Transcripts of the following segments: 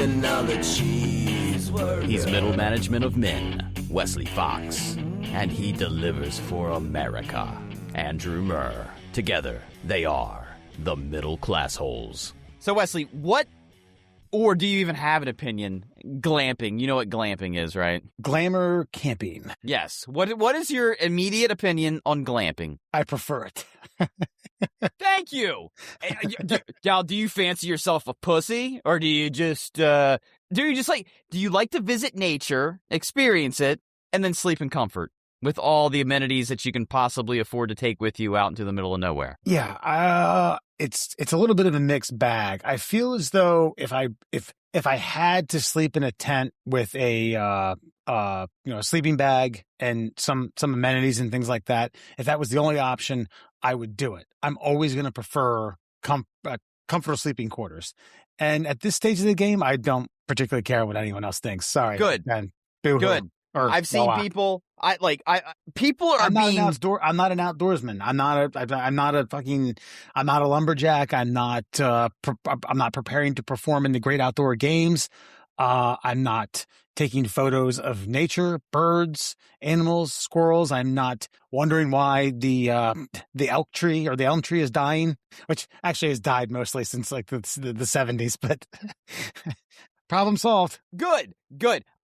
another cheeseburger. He's middle management of men, Wesley Fox, and he delivers for America, Andrew Murr. Together, they are the Middle Class Holes. So, Wesley, what, or do you even have an opinion? Glamping. You know what glamping is, right? Glamour camping. Yes. What is your immediate opinion on glamping? I prefer it. Thank you. Now, do you fancy yourself a pussy, or do you like to visit nature, experience it, and then sleep in comfort with all the amenities that you can possibly afford to take with you out into the middle of nowhere? Yeah, it's a little bit of a mixed bag. I feel as though if I had to sleep in a tent with a sleeping bag and some amenities and things like that, if that was the only option, I would do it. I'm always going to prefer comfortable sleeping quarters. And at this stage of the game, I don't particularly care what anyone else thinks. Sorry. Good. And good. I've seen people. People are I'm not an outdoorsman. I'm not a lumberjack. I'm not preparing to perform in the great outdoor games. I'm not taking photos of nature, birds, animals, squirrels. I'm not wondering why the elk tree or the elm tree is dying, which actually has died mostly since like the 70s, but problem solved. Good.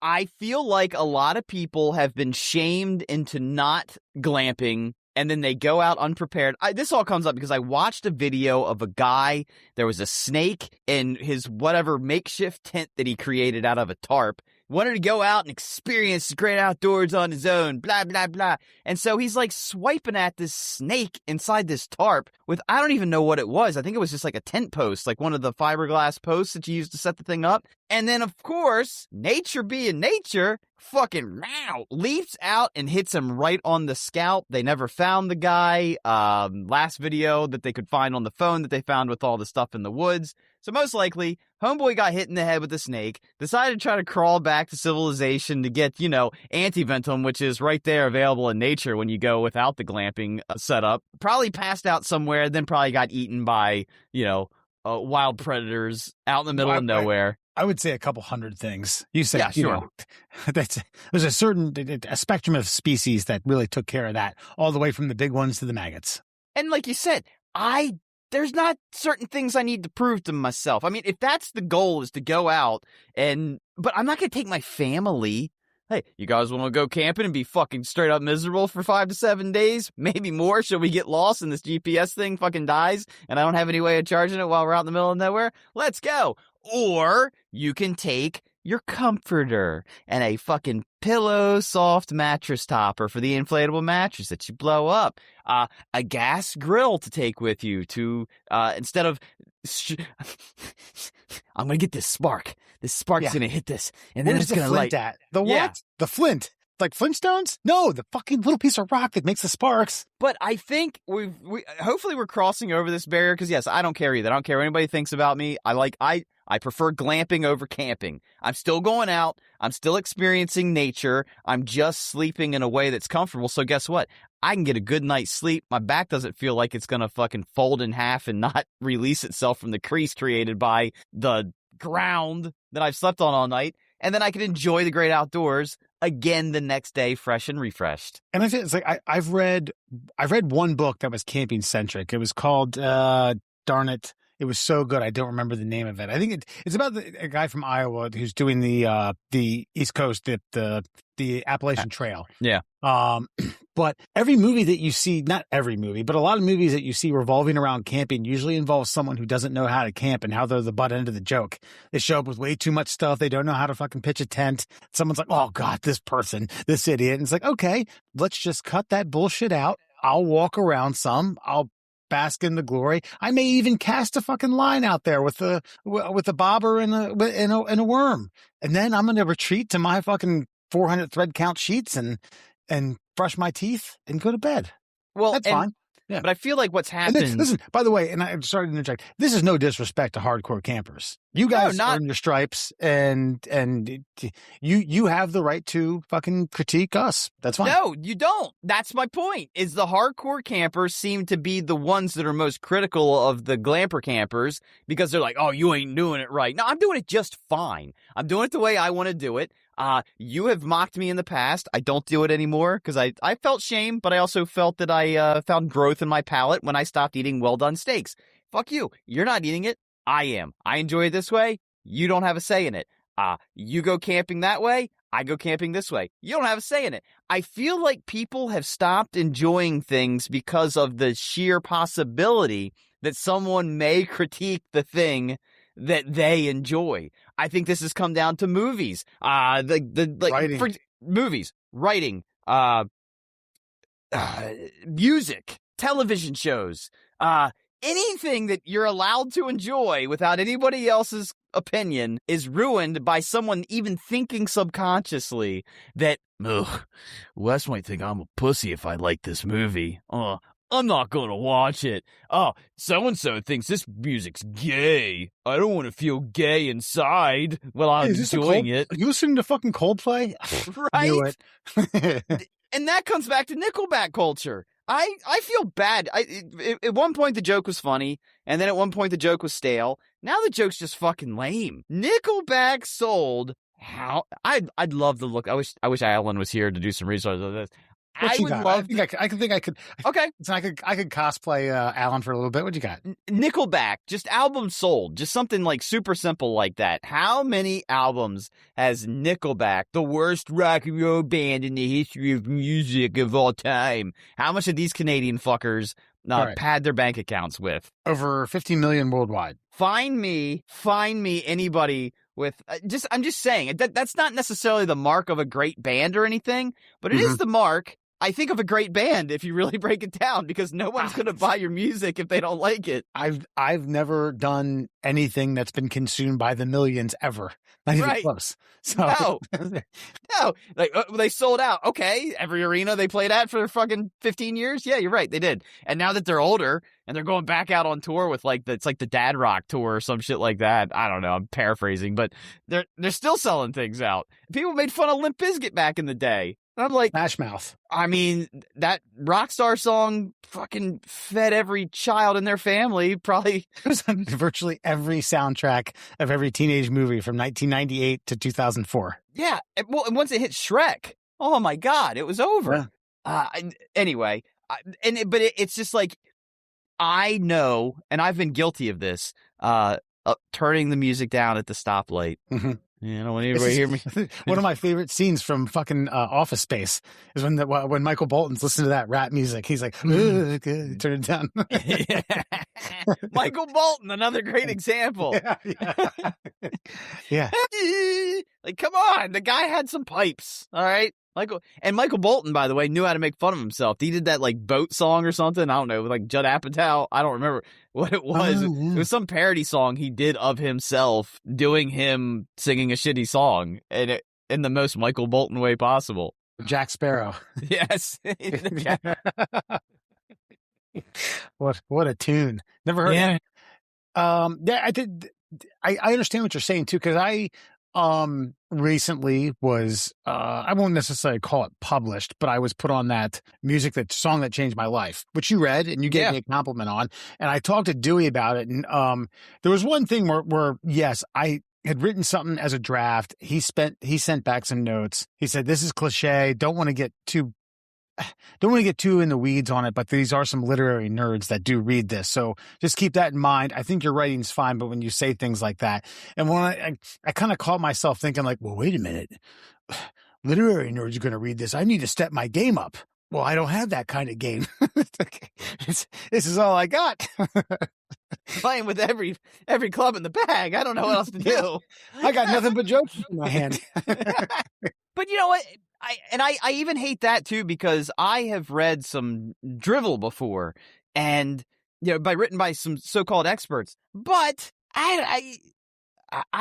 I feel like a lot of people have been shamed into not glamping, and then they go out unprepared. This all comes up because I watched a video of a guy. There was a snake in his whatever makeshift tent that he created out of a tarp. Wanted to go out and experience the great outdoors on his own, blah, blah, blah. And so he's like swiping at this snake inside this tarp with, I don't even know what it was. I think it was just like a tent post, like one of the fiberglass posts that you used to set the thing up. And then, of course, nature being nature, fucking leaps out and hits him right on the scalp. They never found the guy. Last video that they could find on the phone that they found with all the stuff in the woods. So most likely, homeboy got hit in the head with a snake, decided to try to crawl back to civilization to get, anti-venom, which is right there available in nature when you go without the glamping setup. Probably passed out somewhere, then probably got eaten by, wild predators out in the middle of nowhere. I would say a couple hundred things. You said, yeah, sure. There's a spectrum of species that really took care of that, all the way from the big ones to the maggots. And like you said, there's not certain things I need to prove to myself. I mean, if that's the goal is to go out but I'm not going to take my family. Hey, you guys want to go camping and be fucking straight up miserable for 5 to 7 days? Maybe more. Should we get lost and this GPS thing fucking dies and I don't have any way of charging it while we're out in the middle of nowhere? Let's go. Or you can take your comforter and a fucking pillow soft mattress topper for the inflatable mattress that you blow up. A gas grill to take with you to, instead of, I'm going to get this spark. This spark's going to hit this. And then it's going to light. The what? Yeah. The flint. Like Flintstones? No, the fucking little piece of rock that makes the sparks. But I think hopefully we're crossing over this barrier because yes, I don't care either. I don't care what anybody thinks about me. I prefer glamping over camping. I'm still going out. I'm still experiencing nature. I'm just sleeping in a way that's comfortable. So guess what? I can get a good night's sleep. My back doesn't feel like it's going to fucking fold in half and not release itself from the crease created by the ground that I've slept on all night. And then I can enjoy the great outdoors again the next day, fresh and refreshed. And I think it's like I've read one book that was camping centric. It was called darn it. It was so good. I don't remember the name of it. I think it's about a guy from Iowa who's doing the East Coast, the Appalachian Trail. Yeah. But every movie that you see, not every movie, but a lot of movies that you see revolving around camping usually involves someone who doesn't know how to camp and how they're the butt end of the joke. They show up with way too much stuff. They don't know how to fucking pitch a tent. Someone's like, oh God, this person, this idiot. And it's like, okay, let's just cut that bullshit out. I'll walk around some. I'll bask in the glory. I may even cast a fucking line out there with a bobber and a worm. And then I'm going to retreat to my fucking 400 thread count sheets and brush my teeth and go to bed. Well, that's fine. Yeah. But I feel like what's And happened. listen, by the way, and I'm sorry to interject. This is no disrespect to hardcore campers. You guys earn your stripes, and you have the right to fucking critique us. That's fine. No, you don't. That's my point. Is the hardcore campers seem to be the ones that are most critical of the glamper campers because they're like, oh, you ain't doing it right. No, I'm doing it just fine. I'm doing it the way I want to do it. You have mocked me in the past. I don't do it anymore because I felt shame, but I also felt that I found growth in my palate when I stopped eating well-done steaks. Fuck you. You're not eating it. I am. I enjoy it this way. You don't have a say in it. You go camping that way. I go camping this way. You don't have a say in it. I feel like people have stopped enjoying things because of the sheer possibility that someone may critique the thing that they enjoy. I think this has come down to movies. Writing. Movies, writing, music, television shows, anything that you're allowed to enjoy without anybody else's opinion is ruined by someone even thinking subconsciously that, Wes might think I'm a pussy if I like this movie. I'm not going to watch it. Oh, so-and-so thinks this music's gay. I don't want to feel gay inside while I'm enjoying it. Are you listening to fucking Coldplay? Right? Knew it. And that comes back to Nickelback culture. I feel bad. At one point the joke was funny, and then at one point the joke was stale. Now the joke's just fucking lame. Nickelback sold how I'd love to look. I wish Alan was here to do some research on this. What you got? I think I could. Okay. So I could cosplay Alan for a little bit. What you got? Nickelback, just albums sold, just something like super simple like that. How many albums has Nickelback, the worst rock and roll band in the history of music of all time? How much of these Canadian fuckers pad their bank accounts with? Over 50 million worldwide. Find me anybody with I'm just saying that's not necessarily the mark of a great band or anything, but it is the mark, I think, of a great band if you really break it down, because no one's going to buy your music if they don't like it. I've never done anything that's been consumed by the millions ever. Not even close. So no, like they sold out. Okay, every arena they played at for fucking 15 years. Yeah, you're right, they did. And now that they're older and they're going back out on tour with it's like the Dad Rock tour or some shit like that. I don't know. I'm paraphrasing, but they're still selling things out. People made fun of Limp Bizkit back in the day. And I'm like, Smash Mouth. I mean, that Rockstar song fucking fed every child in their family. Probably it was on virtually every soundtrack of every teenage movie from 1998 to 2004. Yeah. Well, and once it hit Shrek, oh my God, it was over. Yeah. Anyway, it's just like, I know, and I've been guilty of this, turning the music down at the stoplight. Mm-hmm. Yeah, I don't want anybody to hear me. One of my favorite scenes from fucking Office Space is when Michael Bolton's listening to that rap music. He's like, turn it down. Michael Bolton, another great example. Yeah. Like, come on. The guy had some pipes. All right. Michael Bolton, by the way, knew how to make fun of himself. He did that boat song or something. I don't know, with Judd Apatow. I don't remember what it was. Oh, yeah. It was some parody song he did of himself doing him singing a shitty song, and in the most Michael Bolton way possible. Jack Sparrow. Yes. What a tune. Never heard it. I understand what you're saying too, because I recently was I won't necessarily call it published, but I was put on that song that changed my life, which you read and you gave me a compliment on, and I talked to Dewey about it, and there was one thing where yes, I had written something as a draft. He sent back some notes. He said, this is cliche, don't want to get too in the weeds on it, but these are some literary nerds that do read this. So just keep that in mind. I think your writing's fine, but when you say things like that, and when I kind of caught myself thinking well, wait a minute, literary nerds are going to read this. I need to step my game up. Well, I don't have that kind of game. This is all I got. Playing with every club in the bag. I don't know what else to do. I got nothing but jokes in my hand. But you know what? I even hate that too, because I have read some drivel before, and written by some so-called experts. But I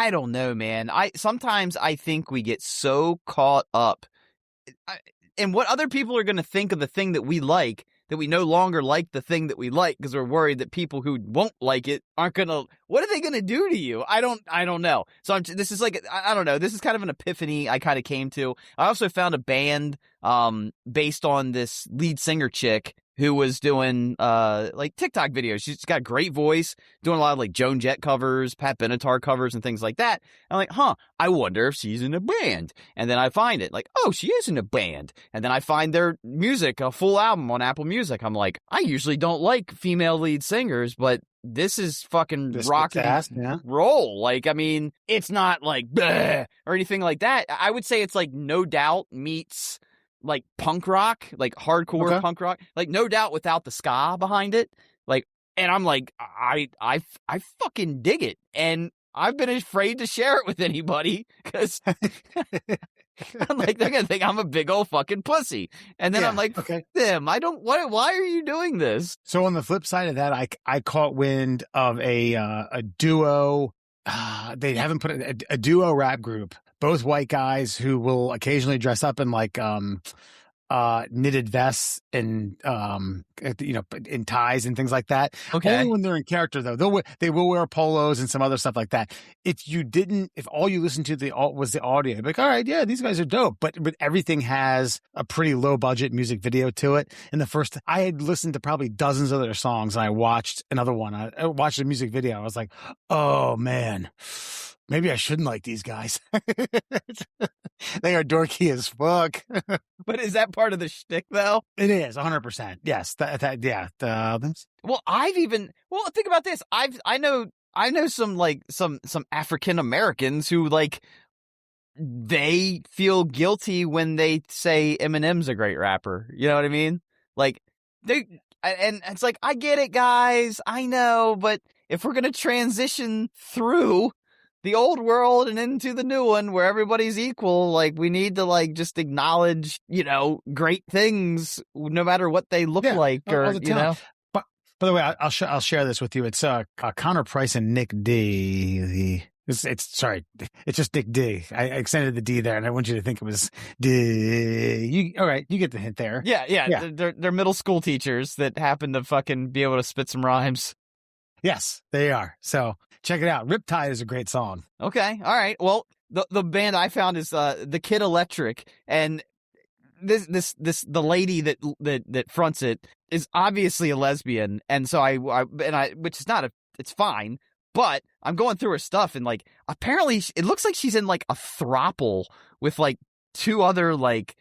don't know, man. Sometimes I think we get so caught up in what other people are going to think of the thing that we like that we no longer like the thing that we like because we're worried that people who won't like it aren't gonna. What are they gonna do to you? I don't know. So this is like I don't know. This is kind of an epiphany I kind of came to. I also found a band based on this lead singer chick who was doing like TikTok videos. She's got a great voice, doing a lot of like Joan Jett covers, Pat Benatar covers, and things like that. I'm like, I wonder if she's in a band. And then I find it like, oh, she is in a band. And then I find their music, a full album on Apple Music. I'm like, I usually don't like female lead singers, but this is fucking rock and roll. Like, I mean, it's not like bleh or anything like that. I would say it's like No Doubt meets like punk rock, like hardcore punk rock, like No Doubt without the ska behind it. Like, and I'm like, I fucking dig it. And I've been afraid to share it with anybody because I'm like, they're going to think I'm a big old fucking pussy. And then I'm like, them, why are you doing this? So on the flip side of that, I caught wind of a duo. They haven't put a duo rap group, both white guys who will occasionally dress up in like knitted vests and in ties and things like that. Okay. Only when they're in character though. They will wear polos and some other stuff like that. If all you listen to was the audio, you'd be like, all right, yeah, these guys are dope. But everything has a pretty low budget music video to it. And I had listened to probably dozens of their songs, and I watched another one. I watched a music video. I was like, oh man, maybe I shouldn't like these guys. They are dorky as fuck. But is that part of the shtick, though? It is 100%. Yes. Well, think about this. I know some African Americans who like they feel guilty when they say Eminem's a great rapper. You know what I mean? Like and it's like, I get it, guys. I know, but if we're gonna transition through the old world and into the new one where everybody's equal, like we need to like just acknowledge, great things no matter what they look like or, But by the way, I'll share this with you. It's Connor Price and Nick D. It's just Nick D. I extended the D there, and I want you to think it was D. All right, you get the hint there. Yeah. They're middle school teachers that happen to fucking be able to spit some rhymes. Yes, they are. So check it out. Riptide is a great song. Okay. All right. Well, the band I found is the Kid Electric, and the lady that fronts it is obviously a lesbian, and so which is not it's fine, but I'm going through her stuff, and like apparently it looks like she's in like a throuple with like two other like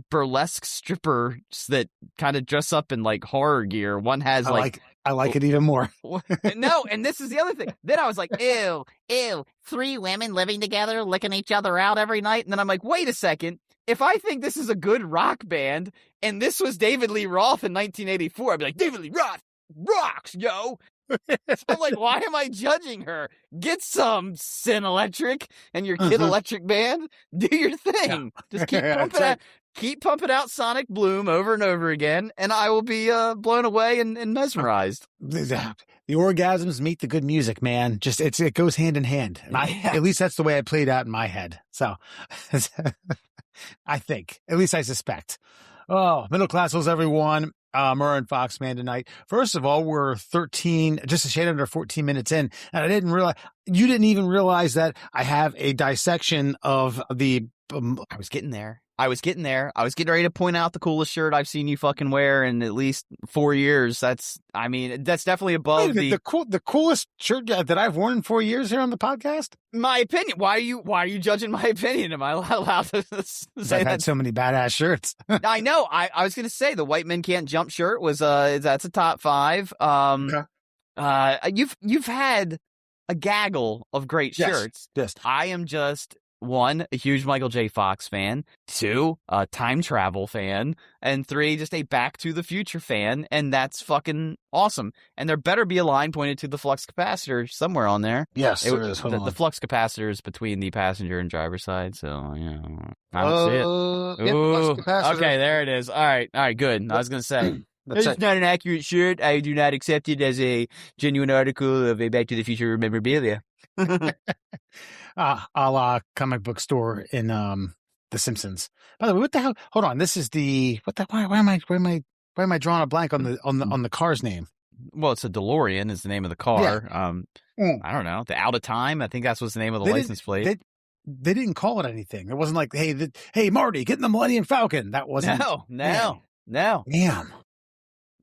burlesque strippers that kind of dress up in like horror gear. One has I like it even more. No, and this is the other thing. Then I was like, ew, 3 women living together, licking each other out every night. And then I'm like, wait a second. If I think this is a good rock band, and this was David Lee Roth in 1984, I'd be like, David Lee Roth rocks, yo. So I'm like, why am I judging her? Get some, Sin Electric and your Kid Electric band. Do your thing. Yeah. Just keep pumping out. Keep pumping out Sonic Bloom over and over again, and I will be blown away and mesmerized. The orgasms meet the good music, man. Just it goes hand in hand. And at least that's the way I played out in my head. So I think, at least I suspect. Oh, middle classers, everyone. Murr and Fox man tonight. First of all, we're just a shade under 14 minutes in, and you didn't even realize that I have a dissection of the. I was getting there. I was getting ready to point out the coolest shirt I've seen you fucking wear in at least 4 years. That's definitely above the coolest shirt that I've worn in 4 years here on the podcast. My opinion. Why are you judging my opinion? Am I allowed to say that? I've had so many badass shirts. I know. I was going to say the White Men Can't Jump shirt was that's a top 5. You've had a gaggle of great shirts. Yes. I am just 1, a huge Michael J. Fox fan, 2, a time travel fan, and 3, just a Back to the Future fan, and that's fucking awesome. And there better be a line pointed to the flux capacitor somewhere on there. Yes, there is. The flux capacitor is between the passenger and driver's side, so I don't see it. Yep, flux capacitor. Okay, there it is. All right, good. I was gonna say. It's not an accurate shirt. I do not accept it as a genuine article of a Back to the Future memorabilia. A la comic book store in The Simpsons. By the way, what the hell? Hold on. This is why am I Why am I drawing a blank on the car's name? Well, it's a DeLorean is the name of the car. I don't know. The Out of Time. I think that's what's the name of the license plate. They didn't call it anything. It wasn't like, hey, Marty, get in the Millennium Falcon. That wasn't. No. Damn.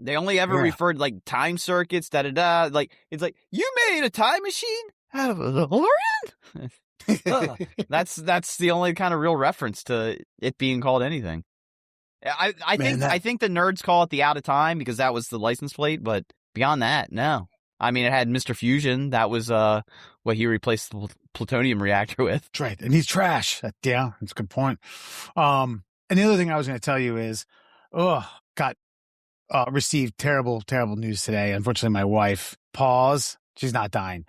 They only ever referred like time circuits, da-da-da. Like, it's like, you made a time machine out of a DeLorean? That's the only kind of real reference to it being called anything. I think the nerds call it the Out of Time because that was the license plate, but beyond that, no. I mean, it had Mr. Fusion. That was what he replaced the plutonium reactor with. That's right. And he's trash. Yeah, that's a good point. And the other thing I was going to tell you is, received terrible, terrible news today. Unfortunately, my wife, she's not dying.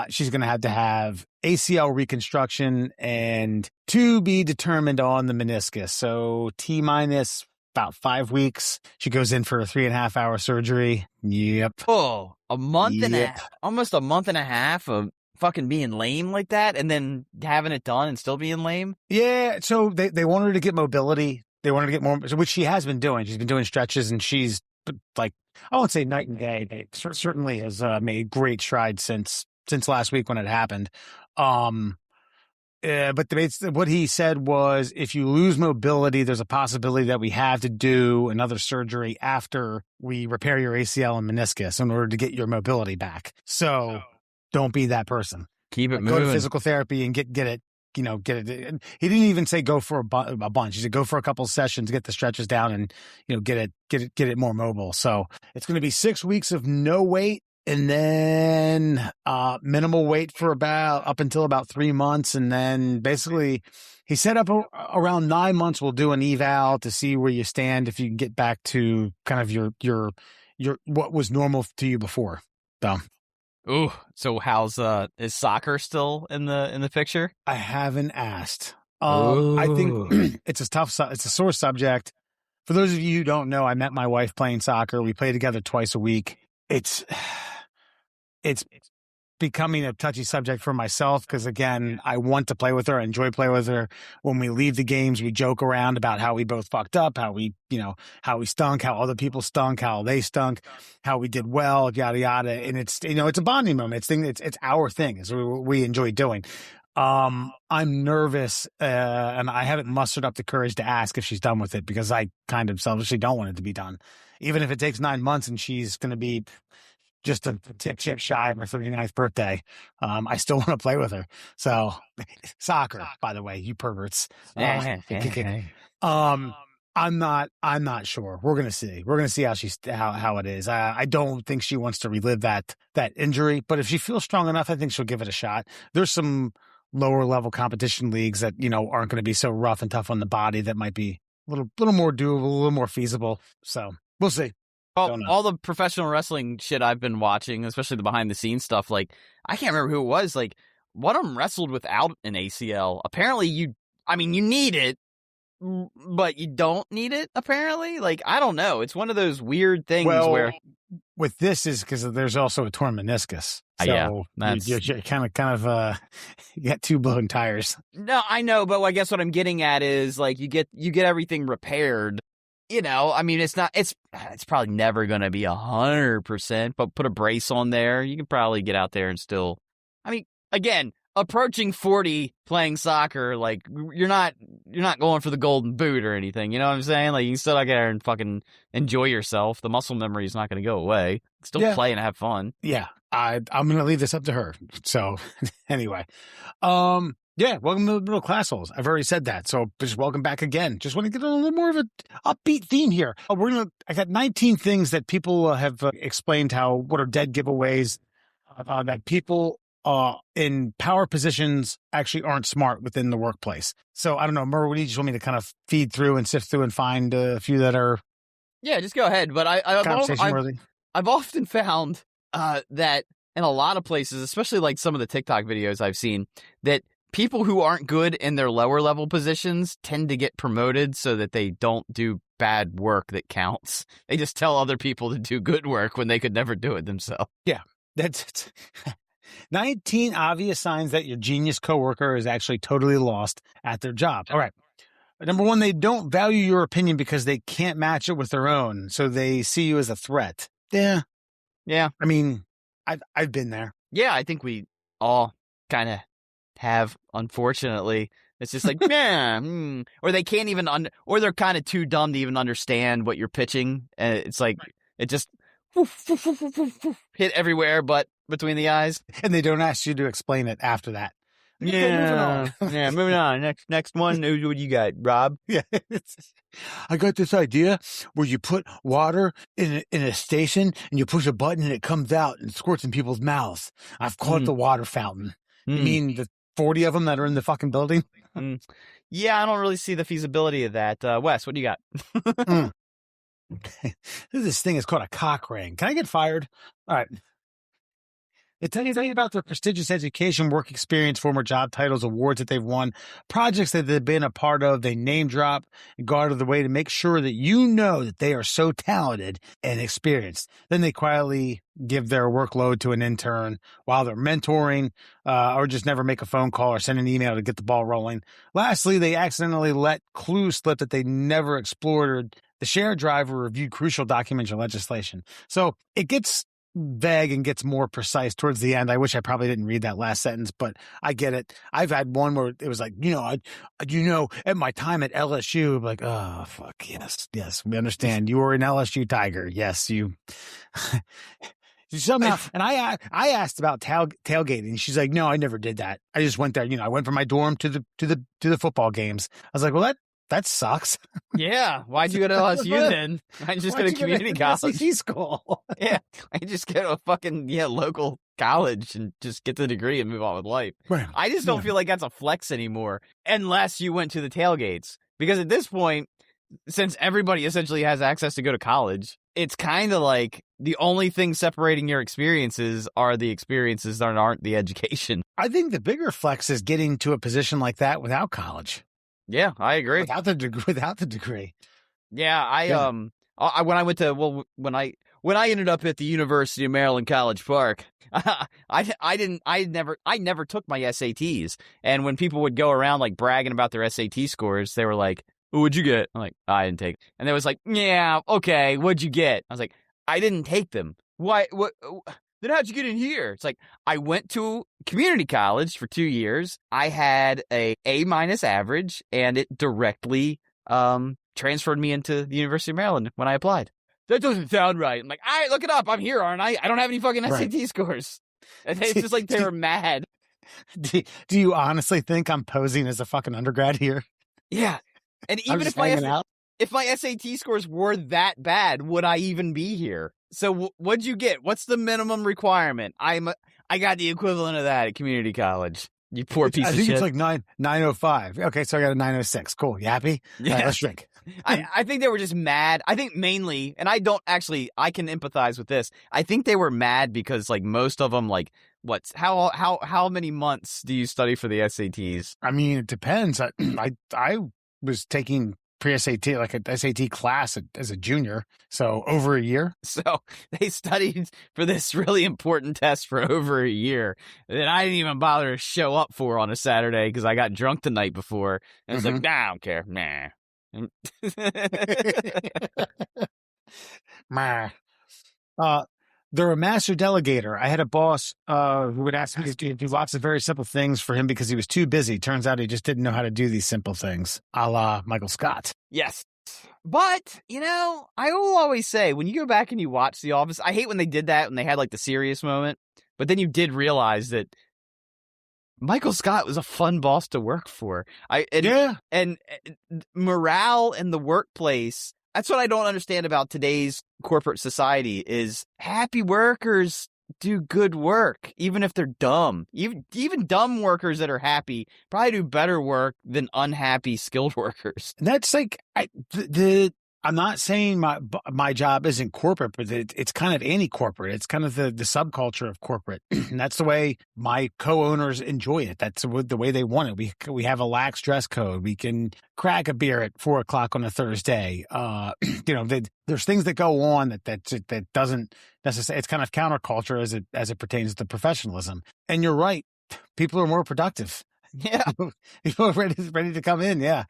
She's going to have ACL reconstruction and to be determined on the meniscus. So T-minus about 5 weeks. She goes in for a 3.5-hour surgery. Yep. Oh, a month and a half, almost a month and a half of fucking being lame like that and then having it done and still being lame. Yeah. So they want her to get mobility. They want her to get more, which she has been doing. She's been doing stretches and she's like, I won't say night and day. They certainly has made great strides since last week when it happened. But what he said was, if you lose mobility, there's a possibility that we have to do another surgery after we repair your ACL and meniscus in order to get your mobility back. So don't be that person. Keep it moving. Go to physical therapy and get it. Get it. And he didn't even say go for a bunch. He said go for a couple of sessions, get the stretches down, and get it more mobile. So it's going to be 6 weeks of no weight. And then minimal weight for up until about 3 months. And then basically he set up around 9 months, we'll do an eval to see where you stand, if you can get back to kind of your what was normal to you before. So how's is soccer still in the picture? I haven't asked. I think it's a sore subject. For those of you who don't know, I met my wife playing soccer. We play together twice a week. It's becoming a touchy subject for myself because, again, I want to play with her. I enjoy playing with her. When we leave the games, we joke around about how we both fucked up, how we stunk, how other people stunk, how they stunk, how we did well, yada, yada. And it's a bonding moment. It's our thing. It's what we enjoy doing. I'm nervous, and I haven't mustered up the courage to ask if she's done with it because I kind of selfishly don't want it to be done. Even if it takes 9 months and she's going to be just a tick shy of her 39th birthday. I still want to play with her. So soccer, by the way, you perverts. I'm not sure. We're going to see. We're going to see how it is. I don't think she wants to relive that injury, but if she feels strong enough, I think she'll give it a shot. There's some lower level competition leagues that, aren't going to be so rough and tough on the body that might be a little more doable, a little more feasible. So we'll see. All the professional wrestling shit I've been watching, especially the behind the scenes stuff, like, I can't remember who it was. Like, one of them wrestled without an ACL. Apparently, you need it, but you don't need it, apparently. Like, I don't know. It's one of those weird things where... With this is because there's also a torn meniscus. So you're kind of you got two blown tires. No, I know, but I guess what I'm getting at is, like, you get everything repaired. It's probably never going to be 100%, but put a brace on there. You can probably get out there and still, again, approaching 40 playing soccer, like, you're not going for the golden boot or anything. You know what I'm saying? Like, you can still get there and fucking enjoy yourself. The muscle memory is not going to go away. Still play and have fun. Yeah. I'm going to leave this up to her. So anyway, yeah, welcome to the Middle Class Holes. I've already said that, so just welcome back again. Just want to get a little more of an upbeat theme here. I got 19 things that people have explained what are dead giveaways, that people in power positions actually aren't smart within the workplace. So I don't know, Murr, what do you just want me to kind of feed through and sift through and find a few that are... Yeah, just go ahead. But I've often found that in a lot of places, especially like some of the TikTok videos I've seen, that people who aren't good in their lower level positions tend to get promoted so that they don't do bad work that counts. They just tell other people to do good work when they could never do it themselves. Yeah, that's 19 obvious signs that your genius coworker is actually totally lost at their job. All right. Number one, they don't value your opinion because they can't match it with their own. So they see you as a threat. Yeah. Yeah. I mean, I've been there. Yeah, I think we all kind of have, unfortunately. It's just like, yeah, or they can't even, or they're kind of too dumb to even understand what you're pitching. And it's like, it just hit everywhere but between the eyes. And they don't ask you to explain it after that. Yeah, yeah. Moving on. Next one. What you got, Rob? Yeah, I got this idea where you put water in a station and you push a button and it comes out and squirts in people's mouths. I've called it the water fountain. You mean the 40 of them that are in the fucking building? Yeah, I don't really see the feasibility of that. Wes, what do you got? This thing is called a cock ring. Can I get fired? All right. They tell you about their prestigious education, work experience, former job titles, awards that they've won, projects that they've been a part of. They name drop and go out of the way to make sure that you know that they are so talented and experienced. Then they quietly give their workload to an intern while they're mentoring, or just never make a phone call or send an email to get the ball rolling. Lastly, they accidentally let clues slip that they never explored. The shared drive or reviewed crucial documents or legislation. So it gets vague and gets more precise towards the end. I wish I probably didn't read that last sentence, but I get it. I've had one where it was like, at my time at LSU, like, oh, fuck, yes, we understand. You were an LSU Tiger. Yes, you. Somehow, and I asked about tailgating. She's like, no, I never did that. I just went there. I went from my dorm to the football games. I was like, well, that sucks. Yeah. Why'd you go to LSU then? I just go to community college. SEC school. Yeah. I just go to a fucking local college and just get the degree and move on with life. Right. I just don't feel like that's a flex anymore unless you went to the tailgates. Because at this point, since everybody essentially has access to go to college, it's kind of like the only thing separating your experiences are the experiences that aren't the education. I think the bigger flex is getting to a position like that without college. Yeah, I agree. Without the degree. Yeah, when I ended up at the University of Maryland College Park, I never took my SATs. And when people would go around like bragging about their SAT scores, they were like, "What'd you get?" I'm like, "I didn't take it." And they was like, "Yeah, okay, what'd you get?" I was like, "I didn't take them." Why? What? Then how'd you get in here? It's like, I went to community college for 2 years. I had a A- average, and it directly transferred me into the University of Maryland when I applied. That doesn't sound right. I'm like, all right, look it up. I'm here, aren't I? I don't have any fucking SAT scores. And it's just like they were mad. Do you honestly think I'm posing as a fucking undergrad here? Yeah. And even if my SAT scores were that bad, would I even be here? So what'd you get? What's the minimum requirement? I got the equivalent of that at community college. You poor piece of shit. I think it's like 905. Okay, so I got a 906. Cool. You happy? Yeah. Right, let's drink. I think they were just mad. I think mainly, and I can empathize with this. I think they were mad because like most of them, like, how many months do you study for the SATs? I mean, it depends. I was taking pre-SAT, like a SAT class as a junior. So over a year. So they studied for this really important test for over a year that I didn't even bother to show up for on a Saturday because I got drunk the night before. And I was like, nah, I don't care. Nah. They're a master delegator. I had a boss who would ask me to do lots of very simple things for him because he was too busy. Turns out he just didn't know how to do these simple things, a la Michael Scott. Yes. But, I will always say, when you go back and you watch The Office, I hate when they did that, when they had like the serious moment, but then you did realize that Michael Scott was a fun boss to work for. And morale in the workplace. That's what I don't understand about today's corporate society is happy workers do good work, even if they're dumb. Even dumb workers that are happy probably do better work than unhappy skilled workers. And that's like, I'm not saying my job isn't corporate, but it's kind of anti-corporate. It's kind of the subculture of corporate. And that's the way my co-owners enjoy it. That's the way they want it. We have a lax dress code. We can crack a beer at 4:00 on a Thursday. There's things that go on that doesn't necessarily, it's kind of counterculture as it pertains to professionalism. And you're right. People are more productive. Yeah. People are ready to come in. Yeah.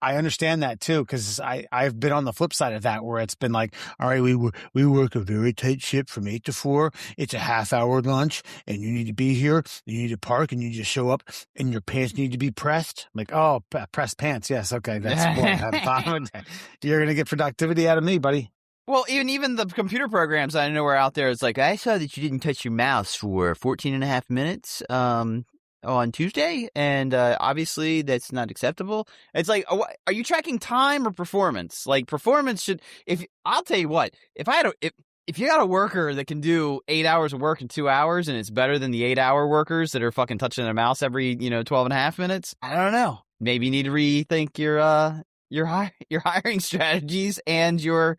I understand that too, because I've been on the flip side of that where it's been like, all right, we work a very tight shift from 8 to 4. It's a half-hour lunch, and you need to be here. You need to park, and you just show up, and your pants need to be pressed. I'm like, oh, pressed pants. Yes, okay, that's what I'm talking about. You're gonna get productivity out of me, buddy. Well, even the computer programs I know are out there. It's like, I saw that you didn't touch your mouse for 14 and a half minutes on Tuesday, and obviously that's not acceptable. It's like, are you tracking time or performance? Like, performance should, I'll tell you what, if you got a worker that can do 8 hours of work in 2 hours and it's better than the 8-hour workers that are fucking touching their mouse every, 12 and a half minutes, I don't know. Maybe you need to rethink your hiring strategies and your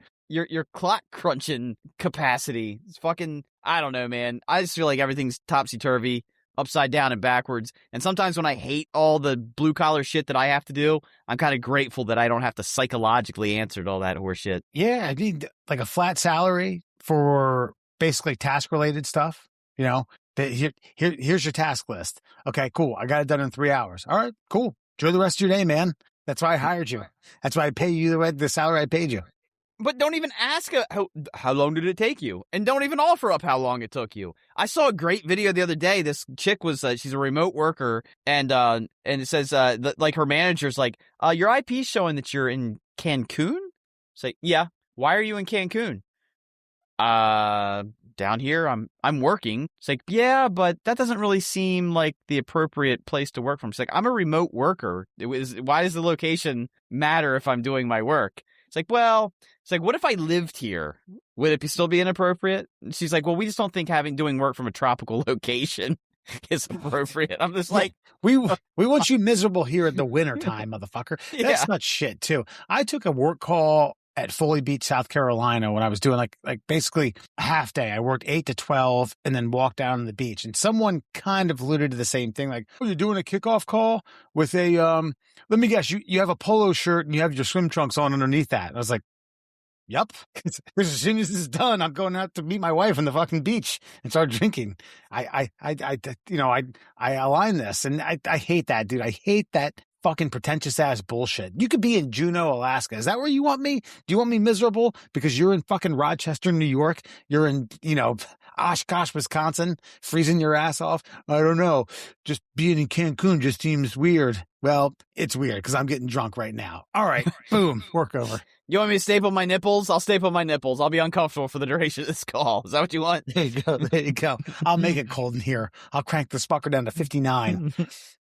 clock crunching capacity. It's fucking, I don't know, man. I just feel like everything's topsy-turvy, upside down and backwards. And sometimes when I hate all the blue collar shit that I have to do, I'm kind of grateful that I don't have to psychologically answer to all that horse shit. Yeah, I need like a flat salary for basically task related stuff. Here's your task list. Okay, cool. I got it done in 3 hours. All right, cool. Enjoy the rest of your day, man. That's why I hired you. That's why I pay you the salary I paid you. But don't even ask how long did it take you, and don't even offer up how long it took you. I saw a great video the other day. This chick was she's a remote worker, and it says like her manager's like, your IP's showing that you're in Cancun. It's like, yeah. Why are you in Cancun? Down here I'm working. It's like, yeah, but that doesn't really seem like the appropriate place to work from. It's like, I'm a remote worker. Why does the location matter if I'm doing my work? It's like, well, what if I lived here? Would it still be inappropriate? And she's like, well, we just don't think doing work from a tropical location is appropriate. I'm just like, we want you miserable here at the winter time, motherfucker. That's not shit too. I took a work call at Foley Beach, South Carolina, when I was doing like basically a half day. I worked 8 to 12 and then walked down to the beach. And someone kind of alluded to the same thing. Like, oh, you're doing a kickoff call with a, let me guess, you have a polo shirt and you have your swim trunks on underneath that. And I was like, yep. As soon as this is done, I'm going out to meet my wife on the fucking beach and start drinking. I align this, and I hate that, dude. I hate that fucking pretentious ass bullshit. You could be in Juneau, Alaska. Is that where you want me? Do you want me miserable because you're in fucking Rochester, New York? You're in, Oshkosh, Wisconsin, freezing your ass off? I don't know. Just being in Cancun just seems weird. Well, it's weird because I'm getting drunk right now. All right. Boom. Work over. You want me to staple my nipples? I'll staple my nipples. I'll be uncomfortable for the duration of this call. Is that what you want? There you go. There you go. I'll make it cold in here. I'll crank the spucker down to 59.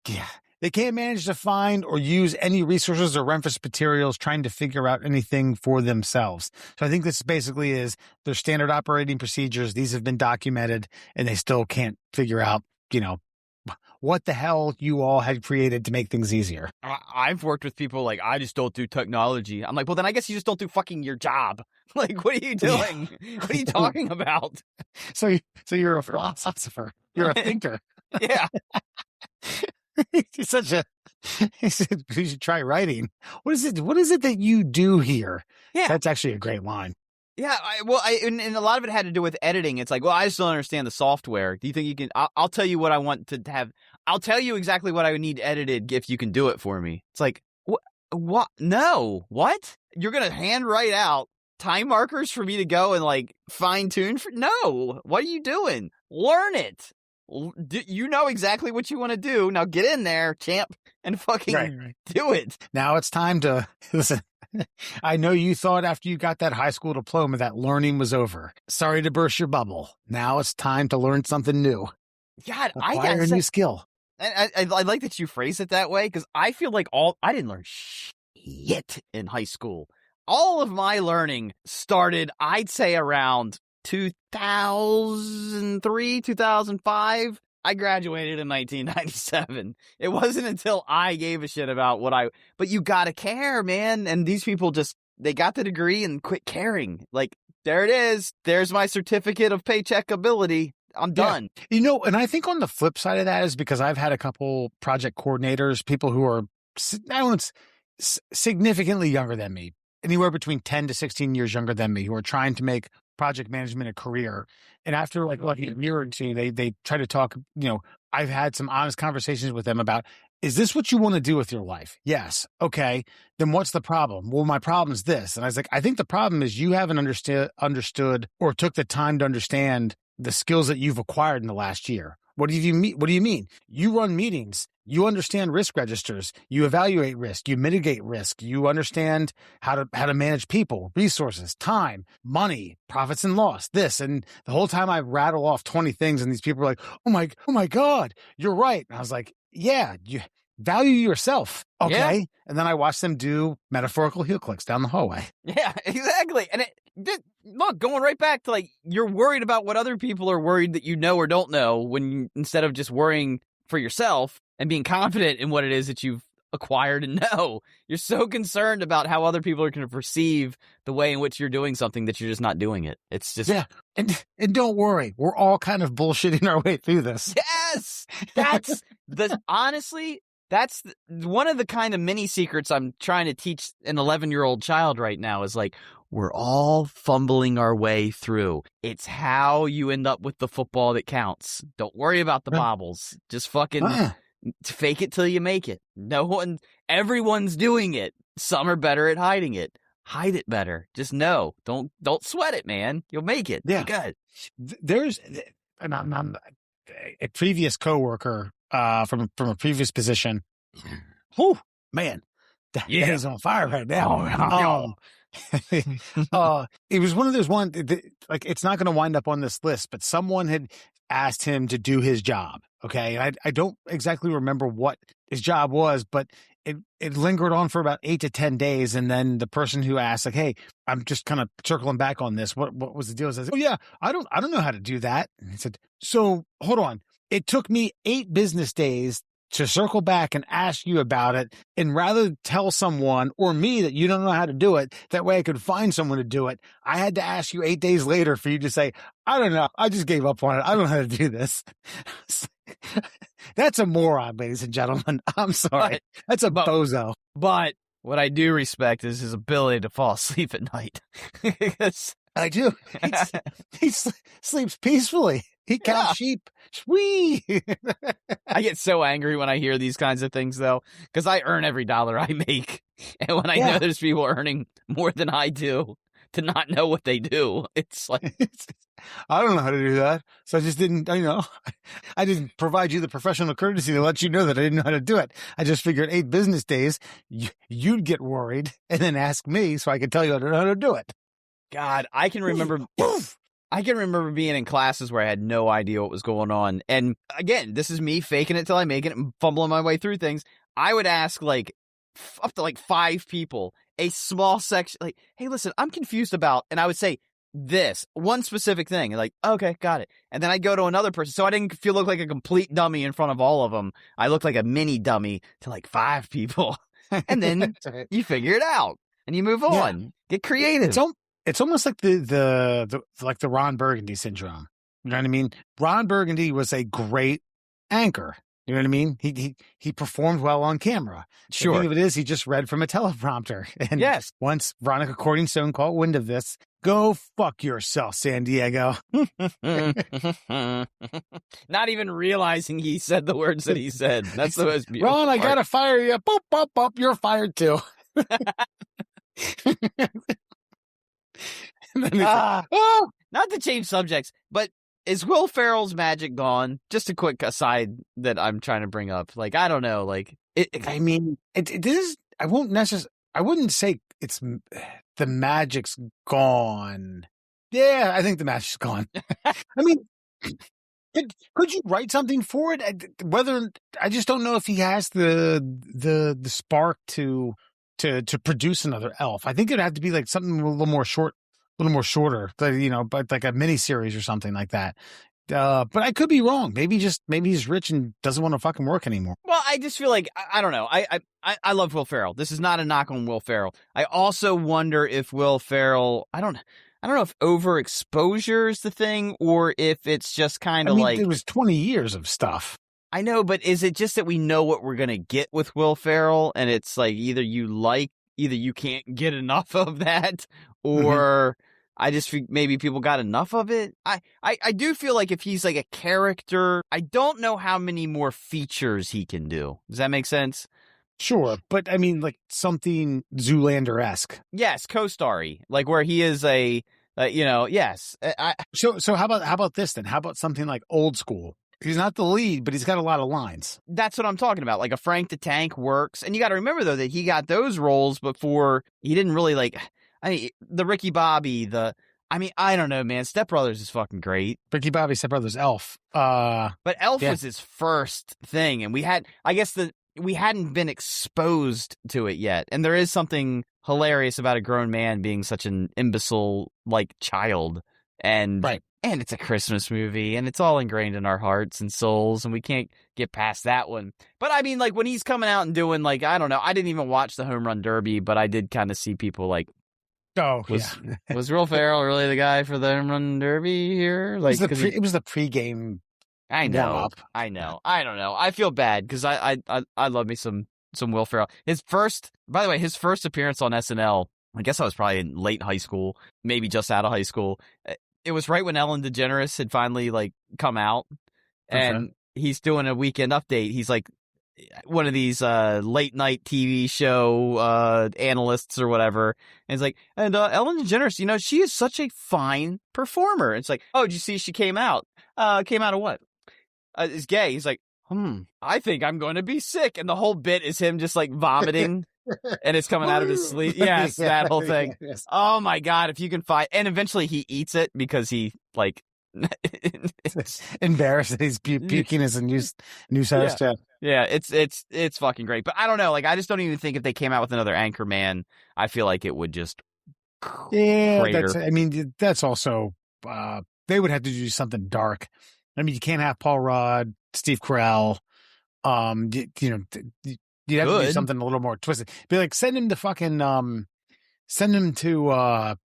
Yeah. They can't manage to find or use any resources or reference materials trying to figure out anything for themselves. So I think this basically is their standard operating procedures. These have been documented, and they still can't figure out, what the hell you all had created to make things easier. I've worked with people like, I just don't do technology. I'm like, well, then I guess you just don't do fucking your job. Like, what are you doing? What are you talking about? So you're a philosopher. You're a thinker. Yeah. He's he said, you should try writing. What is it that you do here? Yeah. That's actually a great line. Yeah. And a lot of it had to do with editing. It's like, well, I just don't understand the software. Do you think you can, I'll tell you what I want to have. I'll tell you exactly what I would need edited if you can do it for me. It's like, what? No. What? You're going to hand write out time markers for me to go and like fine tune no. What are you doing? Learn it. You know exactly what you want to do. Now get in there, champ, and fucking do it. Now it's time to listen. I know you thought after you got that high school diploma that learning was over. Sorry to burst your bubble. Now it's time to learn something new. God, acquire a new skill. I like that you phrase it that way, because I feel like I didn't learn shit in high school. All of my learning started, I'd say, around 2003, 2005. I graduated in 1997. It wasn't until I gave a shit about but you gotta care, man. And these people they got the degree and quit caring. Like, there it is. There's my certificate of paycheck ability. I'm done. Yeah. And I think on the flip side of that is because I've had a couple project coordinators, people who are significantly younger than me, anywhere between 10 to 16 years younger than me, who are trying to make project management a career. And after like a year or two, they try to talk, I've had some honest conversations with them about, is this what you want to do with your life? Yes. Okay. Then what's the problem? Well, my problem is this. And I was like, I think the problem is you haven't understood or took the time to understand the skills that you've acquired in the last year. What do you mean? What do you mean? You run meetings. You understand risk registers. You evaluate risk. You mitigate risk. You understand how to manage people, resources, time, money, profits and loss, this. And the whole time I rattle off 20 things and these people are like, oh my God, you're right. And I was like, yeah, you value yourself. Okay. Yeah. And then I watched them do metaphorical heel clicks down the hallway. Yeah, exactly. And look, going right back to like, you're worried about what other people are worried that you know or don't know, when instead of just worrying for yourself and being confident in what it is that you've acquired and know, you're so concerned about how other people are going to perceive the way in which you're doing something that you're just not doing it. It's just... Yeah. And don't worry, we're all kind of bullshitting our way through this. Yes! Honestly, that's one of the kind of mini secrets I'm trying to teach an 11-year-old child right now is like, we're all fumbling our way through. It's how you end up with the football that counts. Don't worry about the bobbles. Just fucking fake it till you make it. Everyone's doing it. Some are better at hiding it. Hide it better. Just know. Don't sweat it, man. You'll make it. Yeah. You're good. There's a previous coworker from a previous position. Whew, man, that is on fire right now. It was one of those like, it's not going to wind up on this list, but someone had asked him to do his job. Okay. And I don't exactly remember what his job was, but it lingered on for about 8 to 10 days. And then the person who asked, like, hey, I'm just kind of circling back on this. What was the deal? I said, oh yeah, I don't know how to do that. And he said, so hold on. It took me 8 business days to circle back and ask you about it, and rather tell someone or me that you don't know how to do it, that way I could find someone to do it, I had to ask you 8 days later for you to say, I don't know, I just gave up on it, I don't know how to do this. That's a moron, ladies and gentlemen. I'm sorry. That's a bozo. But what I do respect is his ability to fall asleep at night. I do. He sleeps peacefully. He counts sheep. Sweet. I get so angry when I hear these kinds of things, though, because I earn every dollar I make. And when I know there's people earning more than I do, to not know what they do, it's like... I don't know how to do that. So I just didn't, I didn't provide you the professional courtesy to let you know that I didn't know how to do it. I just figured 8 business days, you'd get worried and then ask me so I could tell you I don't know how to do it. God, I can remember being in classes where I had no idea what was going on. And again, this is me faking it till I make it and fumbling my way through things. I would ask like up to like 5 people, a small section, like, hey, listen, I'm confused about, and I would say this one specific thing. And like, okay, got it. And then I'd go to another person. So I didn't look like a complete dummy in front of all of them. I looked like a mini dummy to like 5 people. And then you figure it out and you move on. Get creative. It's almost like the Ron Burgundy syndrome. You know what I mean? Ron Burgundy was a great anchor. You know what I mean? He performed well on camera. Sure. The thing of it is, he just read from a teleprompter. And once Veronica Corningstone caught wind of this, go fuck yourself, San Diego. Not even realizing he said the words that he said. That's the most beautiful Ron, I gotta fire you. Boop, boop, boop. You're fired too. Not to change subjects, but is Will Ferrell's magic gone? Just a quick aside that I'm trying to bring up. Like, I don't know. Like, it is. I wouldn't say it's the magic's gone. Yeah, I think the magic's gone. I mean, could you write something for it? I just don't know if he has the spark to produce another Elf. I think it'd have to be like something a little more shorter, but like a mini series or something like that. But I could be wrong. Maybe he's rich and doesn't want to fucking work anymore. Well, I just feel like I don't know. I love Will Ferrell. This is not a knock on Will Ferrell. I also wonder if Will Ferrell. I don't know if overexposure is the thing or if it's just kind of like it was 20 years of stuff. I know, but is it just that we know what we're gonna get with Will Ferrell, and it's like either you can't get enough of that, or I just think maybe people got enough of it. I do feel like if he's like a character, I don't know how many more features he can do. Does that make sense? Sure, but I mean, like something Zoolander-esque. Yes, co-starry, like where he is a, yes. So how about this then? How about something like Old School? He's not the lead, but he's got a lot of lines. That's what I'm talking about. Like a Frank the Tank works, and you got to remember though that he got those roles before he didn't really like. I mean, the Ricky Bobby, I don't know, man. Step Brothers is fucking great. Ricky Bobby, Step Brothers, Elf. But Elf was his first thing, and we hadn't been exposed to it yet. And there is something hilarious about a grown man being such an imbecile like child, and right. And it's a Christmas movie, and it's all ingrained in our hearts and souls, and we can't get past that one. But I mean, like when he's coming out and doing like, I don't know, I didn't even watch the Home Run Derby, but I did kind of see people like. Was Will Ferrell really the guy for the Home Run Derby here? Like, it was the pregame. I know. I don't know. I feel bad because I love me some Will Ferrell. By the way, his first appearance on SNL. I guess I was probably in late high school, maybe just out of high school. It was right when Ellen DeGeneres had finally like come out, and he's doing a weekend update. He's like one of these late night TV show analysts or whatever, and it's like, and Ellen DeGeneres, she is such a fine performer. It's like, oh, did you see she came out? Came out of what? Is gay. He's like, I think I'm going to be sick, and the whole bit is him just like vomiting. And it's coming out of his sleeve. Yes, that whole thing. Yes. Oh my God, if you can find, and eventually he eats it because he like embarrassed that he's puking as a news host. Yeah, it's fucking great. But I don't know, like I just don't even think if they came out with another Anchorman, I feel like it would just crater. That's also they would have to do something dark. I mean, you can't have Paul Rudd, Steve Carell, You'd have to do something a little more twisted. Be like, send him to I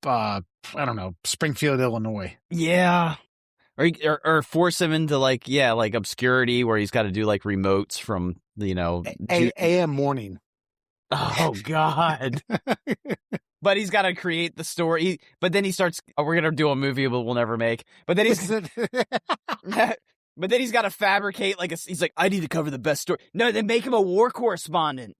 don't know, Springfield, Illinois. Yeah. Or force him into like obscurity where he's got to do like remotes from, AM morning. Oh God. But he's got to create the story. But then he starts, we're going to do a movie we'll never make. But then he's... But then he's got to fabricate he's like, I need to cover the best story. No, then make him a war correspondent.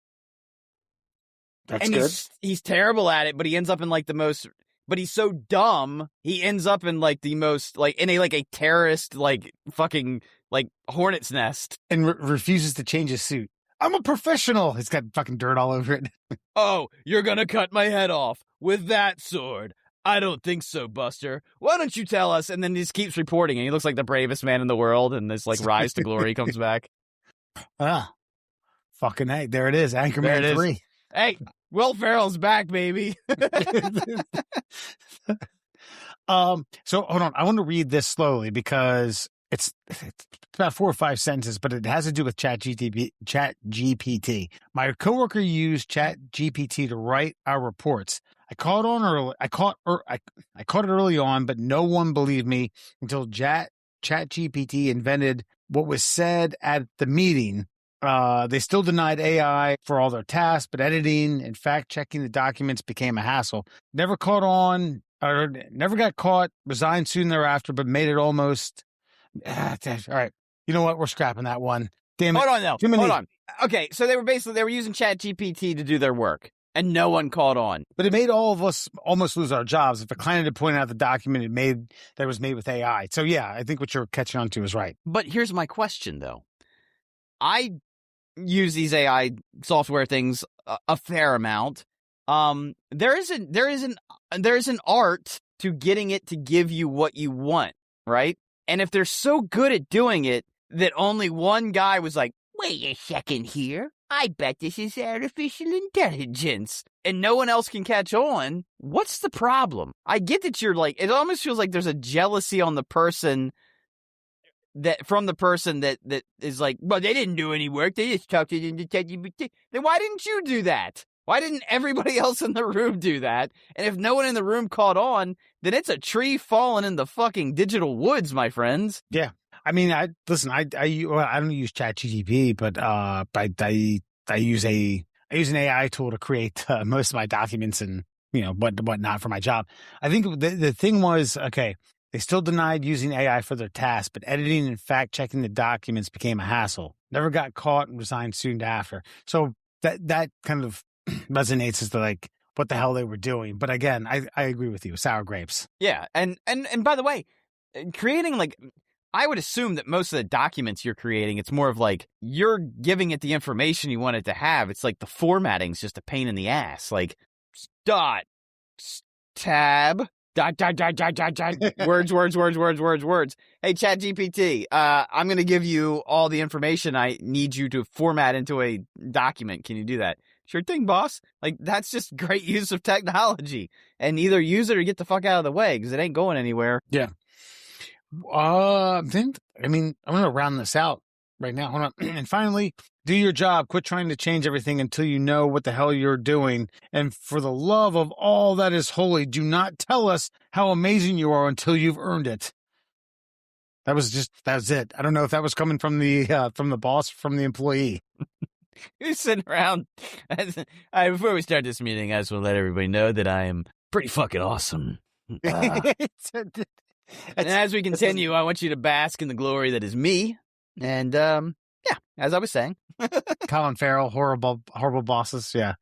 That's good. He's terrible at it, but he ends up in like the most, but he's so dumb, he ends up in like the most, like in a terrorist, like fucking, like hornet's nest. And refuses to change his suit. I'm a professional. He's got fucking dirt all over it. Oh, you're going to cut my head off with that sword. I don't think so, Buster. Why don't you tell us? And then he just keeps reporting, and he looks like the bravest man in the world, and this like rise to glory comes back. Fucking hey, there it is, Anchorman 3. Hey, Will Ferrell's back, baby. So hold on, I want to read this slowly because it's about 4 or 5 sentences, but it has to do with ChatGPT. My coworker used ChatGPT to write our reports. I caught it early on, but no one believed me until ChatGPT invented what was said at the meeting. They still denied AI for all their tasks, but editing and fact-checking the documents became a hassle. Never got caught, resigned soon thereafter, but made it almost... all right. You know what? We're scrapping that one. Damn it. Hold on. Okay, so they were using ChatGPT to do their work. And no one caught on. But it made all of us almost lose our jobs. If a client had pointed out the document that was made with AI. So yeah, I think what you're catching on to is right. But here's my question though. I use these AI software things a fair amount. There is an art to getting it to give you what you want, right? And if they're so good at doing it that only one guy was like, wait a second here. I bet this is artificial intelligence. And no one else can catch on. What's the problem? I get that you're like, it almost feels like there's a jealousy on the person that is like, well, they didn't do any work. They just tucked it into ChatGPT. Then why didn't you do that? Why didn't everybody else in the room do that? And if no one in the room caught on, then it's a tree falling in the fucking digital woods, my friends. Yeah. I mean, I don't use ChatGPT, but I use an AI tool to create most of my documents and whatnot for my job. I think the thing was, okay, they still denied using AI for their tasks, but editing and fact checking the documents became a hassle. Never got caught and resigned soon after. So that kind of resonates as to like what the hell they were doing. But again, I agree with you. Sour grapes. Yeah. And by the way, creating like, I would assume that most of the documents you're creating, it's more of like you're giving it the information you want it to have. It's like the formatting's just a pain in the ass. Like dot, tab, dot, words. Hey, ChatGPT, I'm going to give you all the information I need you to format into a document. Can you do that? Sure thing, boss. Like, that's just great use of technology. And either use it or get the fuck out of the way because it ain't going anywhere. Yeah. I'm going to round this out right now. Hold on. And finally, do your job. Quit trying to change everything until you know what the hell you're doing. And for the love of all that is holy, do not tell us how amazing you are until you've earned it. That was it. I don't know if that was coming from the boss, from the employee. Who's sitting around? Before we start this meeting, I just want to let everybody know that I am pretty fucking awesome. And as we continue, I want you to bask in the glory that is me. And, as I was saying. Colin Farrell, horrible bosses, yeah.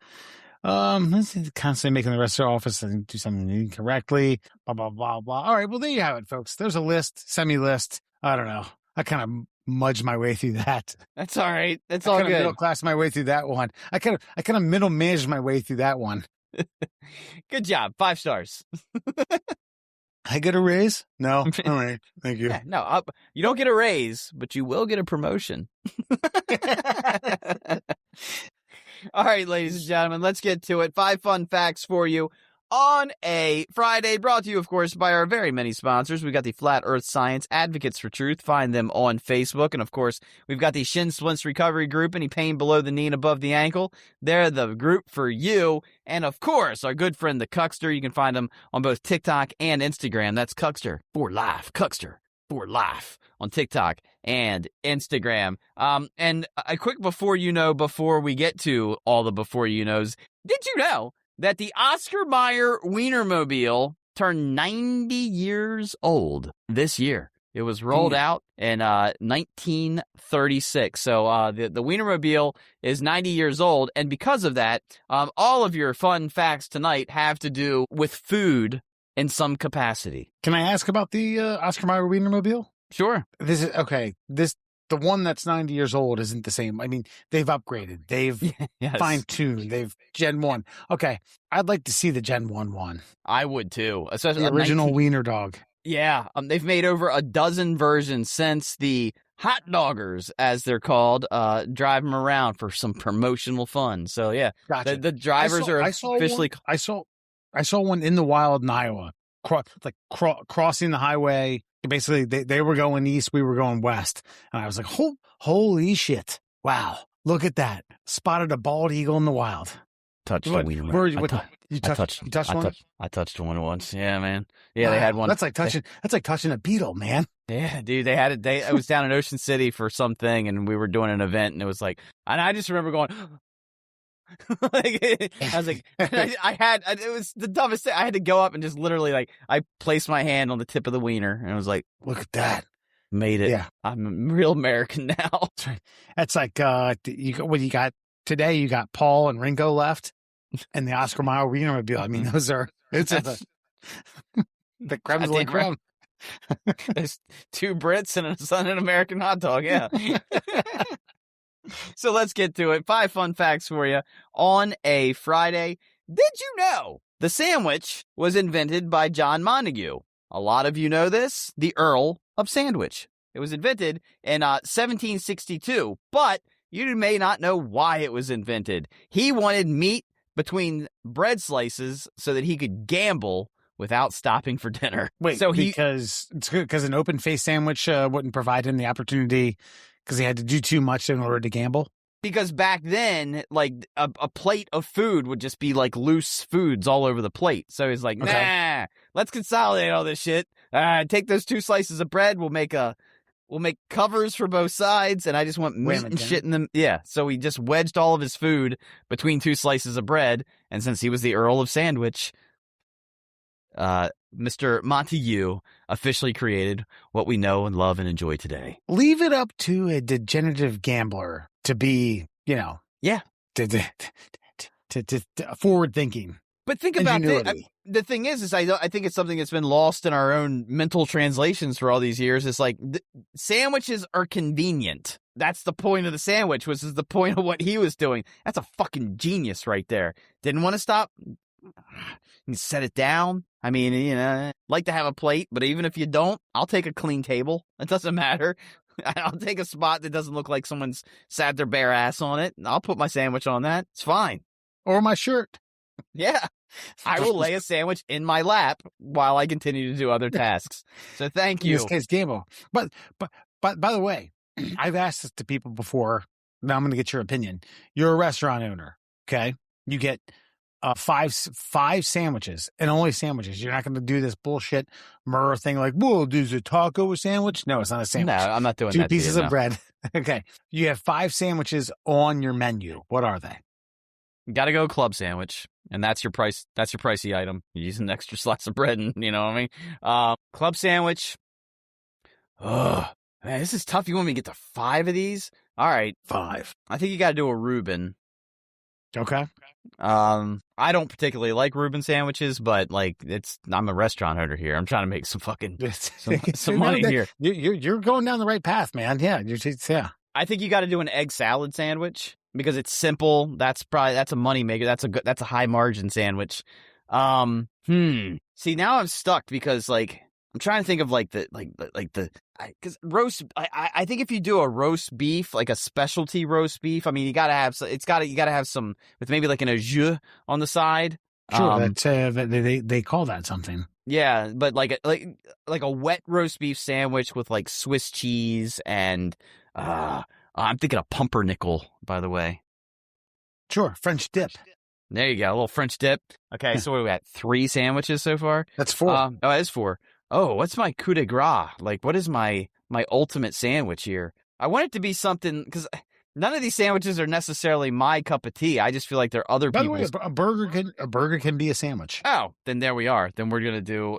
Constantly making the rest of their office and do something incorrectly, blah, blah, blah, blah. All right, well, there you have it, folks. There's a list, semi-list. I don't know. I kind of mudged my way through that. That's all right. That's all good. Middle class my way through that one. I kind of middle managed my way through that one. Good job. 5 stars. I get a raise? No. All right. Thank you. Yeah, no, you don't get a raise, but you will get a promotion. All right, ladies and gentlemen, let's get to it. 5 fun facts for you on a Friday, brought to you, of course, by our very many sponsors. We've got the Flat Earth Science Advocates for Truth. Find them on Facebook. And, of course, we've got the Shin Splints Recovery Group. Any pain below the knee and above the ankle, they're the group for you. And, of course, our good friend, the Cuckster. You can find them on both TikTok and Instagram. That's Cuckster for life. Cuckster for life on TikTok and Instagram. And a quick before we get to all the before you knows, did you know that the Oscar Mayer Wienermobile turned 90 years old this year? It was rolled out in 1936. So the Wienermobile is 90 years old. And because of that, all of your fun facts tonight have to do with food in some capacity. Can I ask about the Oscar Mayer Wienermobile? Sure. This is okay. The one that's 90 years old isn't the same. I mean, they've upgraded. They've fine-tuned. They've Gen 1. Okay. I'd like to see the Gen 1 one. I would too. Especially the original Wiener dog. Yeah. They've made over a dozen versions since. The hot doggers, as they're called, drive them around for some promotional fun. So, yeah. Gotcha. The drivers are officially... I saw one in the wild in Iowa, crossing the highway. Basically, they were going east, we were going west. And I was like, holy shit. Wow. Look at that. Spotted a bald eagle in the wild. Touched a wiener. You touched one? I touched one once. Yeah, man. Yeah, wow. They had one. That's like touching a beetle, man. Yeah, dude. They had it. I was down in Ocean City for something, and we were doing an event, and it was like, and I just remember going, I was like, it was the dumbest thing. I had to go up and just literally I placed my hand on the tip of the wiener and I was like, look at that. Made it. Yeah. I'm a real American now. That's right. That's like, you got today, you got Paul and Ringo left and the Oscar Mayer Wienermobile. I mean, it's the creme de la creme. There's 2 Brits and an American hot dog. Yeah. So let's get to it. 5 fun facts for you on a Friday. Did you know the sandwich was invented by John Montague? A lot of you know this, the Earl of Sandwich. It was invented in 1762, but you may not know why it was invented. He wanted meat between bread slices so that he could gamble without stopping for dinner. Wait, so because an open-faced sandwich wouldn't provide him the opportunity because he had to do too much in order to gamble? Because back then, like, a plate of food would just be, like, loose foods all over the plate. So he's like, nah, let's consolidate all this shit. Take those 2 slices of bread. We'll make a we'll make covers for both sides, and I just want meat and shit in them. Yeah, so he just wedged all of his food between 2 slices of bread, and since he was the Earl of Sandwich, Mr. Montague officially created what we know and love and enjoy today. Leave it up to a degenerative gambler to be, yeah, to forward thinking. But think about it. The thing is I think it's something that's been lost in our own mental translations for all these years. It's like sandwiches are convenient. That's the point of the sandwich, which is the point of what he was doing. That's a fucking genius right there. Didn't want to stop. You set it down. I mean, like to have a plate, but even if you don't, I'll take a clean table. It doesn't matter. I'll take a spot that doesn't look like someone's sat their bare ass on it. I'll put my sandwich on that. It's fine. Or my shirt. Yeah. I will lay a sandwich in my lap while I continue to do other tasks. So thank you. In this case, Gamble. But by the way, I've asked this to people before. Now I'm going to get your opinion. You're a restaurant owner. Okay. You get five sandwiches and only sandwiches. You're not going to do this bullshit murder thing like, whoa, there's a taco a sandwich? No, it's not a sandwich. No, I'm not doing 2 that. 2 pieces of bread. Okay. You have 5 sandwiches on your menu. What are they? You got to go club sandwich. And that's your price. That's your pricey item. You use an extra slice of bread, and you know what I mean. Club sandwich. Oh man, this is tough. You want me to get to 5 of these? All right, 5. I think you got to do a Reuben. Okay. I don't particularly like Reuben sandwiches, but like I'm a restaurant owner here. I'm trying to make some fucking some money here. You're going down the right path, man. Yeah. Yeah. I think you got to do an egg salad sandwich. Because it's simple, that's a money maker. That's a high margin sandwich. See, now I'm stuck because like I'm trying to think of because roast. I think if you do a roast beef, like a specialty roast beef, I mean you gotta have some with maybe like an au jus on the side. Sure, they call that something. Yeah, but like a wet roast beef sandwich with like Swiss cheese and I'm thinking of pumpernickel, by the way. Sure, French dip. There you go, a little French dip. Okay, so what are we at? 3 sandwiches so far? That's 4. Oh, it is 4. Oh, what's my coup de grace? Like, what is my ultimate sandwich here? I want it to be something, because none of these sandwiches are necessarily my cup of tea. I just feel like they're other people's. By the way, a burger can be a sandwich. Oh, then there we are. Then we're gonna do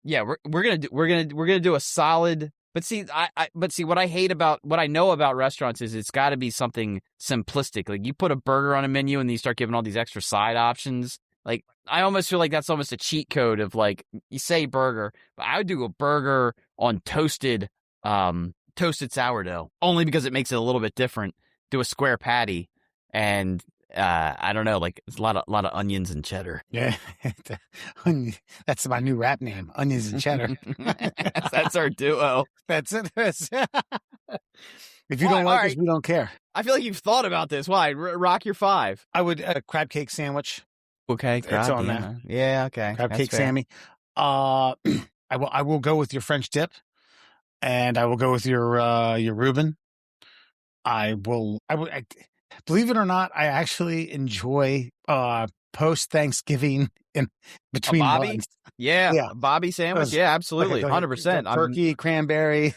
we're gonna do a solid. But see, what I know about restaurants is it's got to be something simplistic. Like you put a burger on a menu and then you start giving all these extra side options. Like I almost feel like that's almost a cheat code of like you say burger, but I would do a burger on toasted sourdough only because it makes it a little bit different. Do a square patty and I don't know, like it's a lot of onions and cheddar. Yeah, that's my new rap name, Onions and Cheddar. That's our duo. That's it. If you don't like us, we don't care. I feel like you've thought about this. Why? Rock your 5. I would crab cake sandwich. Okay, it's on there. Yeah, okay. Crab cake, Sammy. I will go with your French dip, and I will go with your Reuben. Believe it or not, I actually enjoy post-Thanksgiving in between buns. Yeah, Bobby sandwich. Yeah, absolutely, 100%. Turkey, cranberry.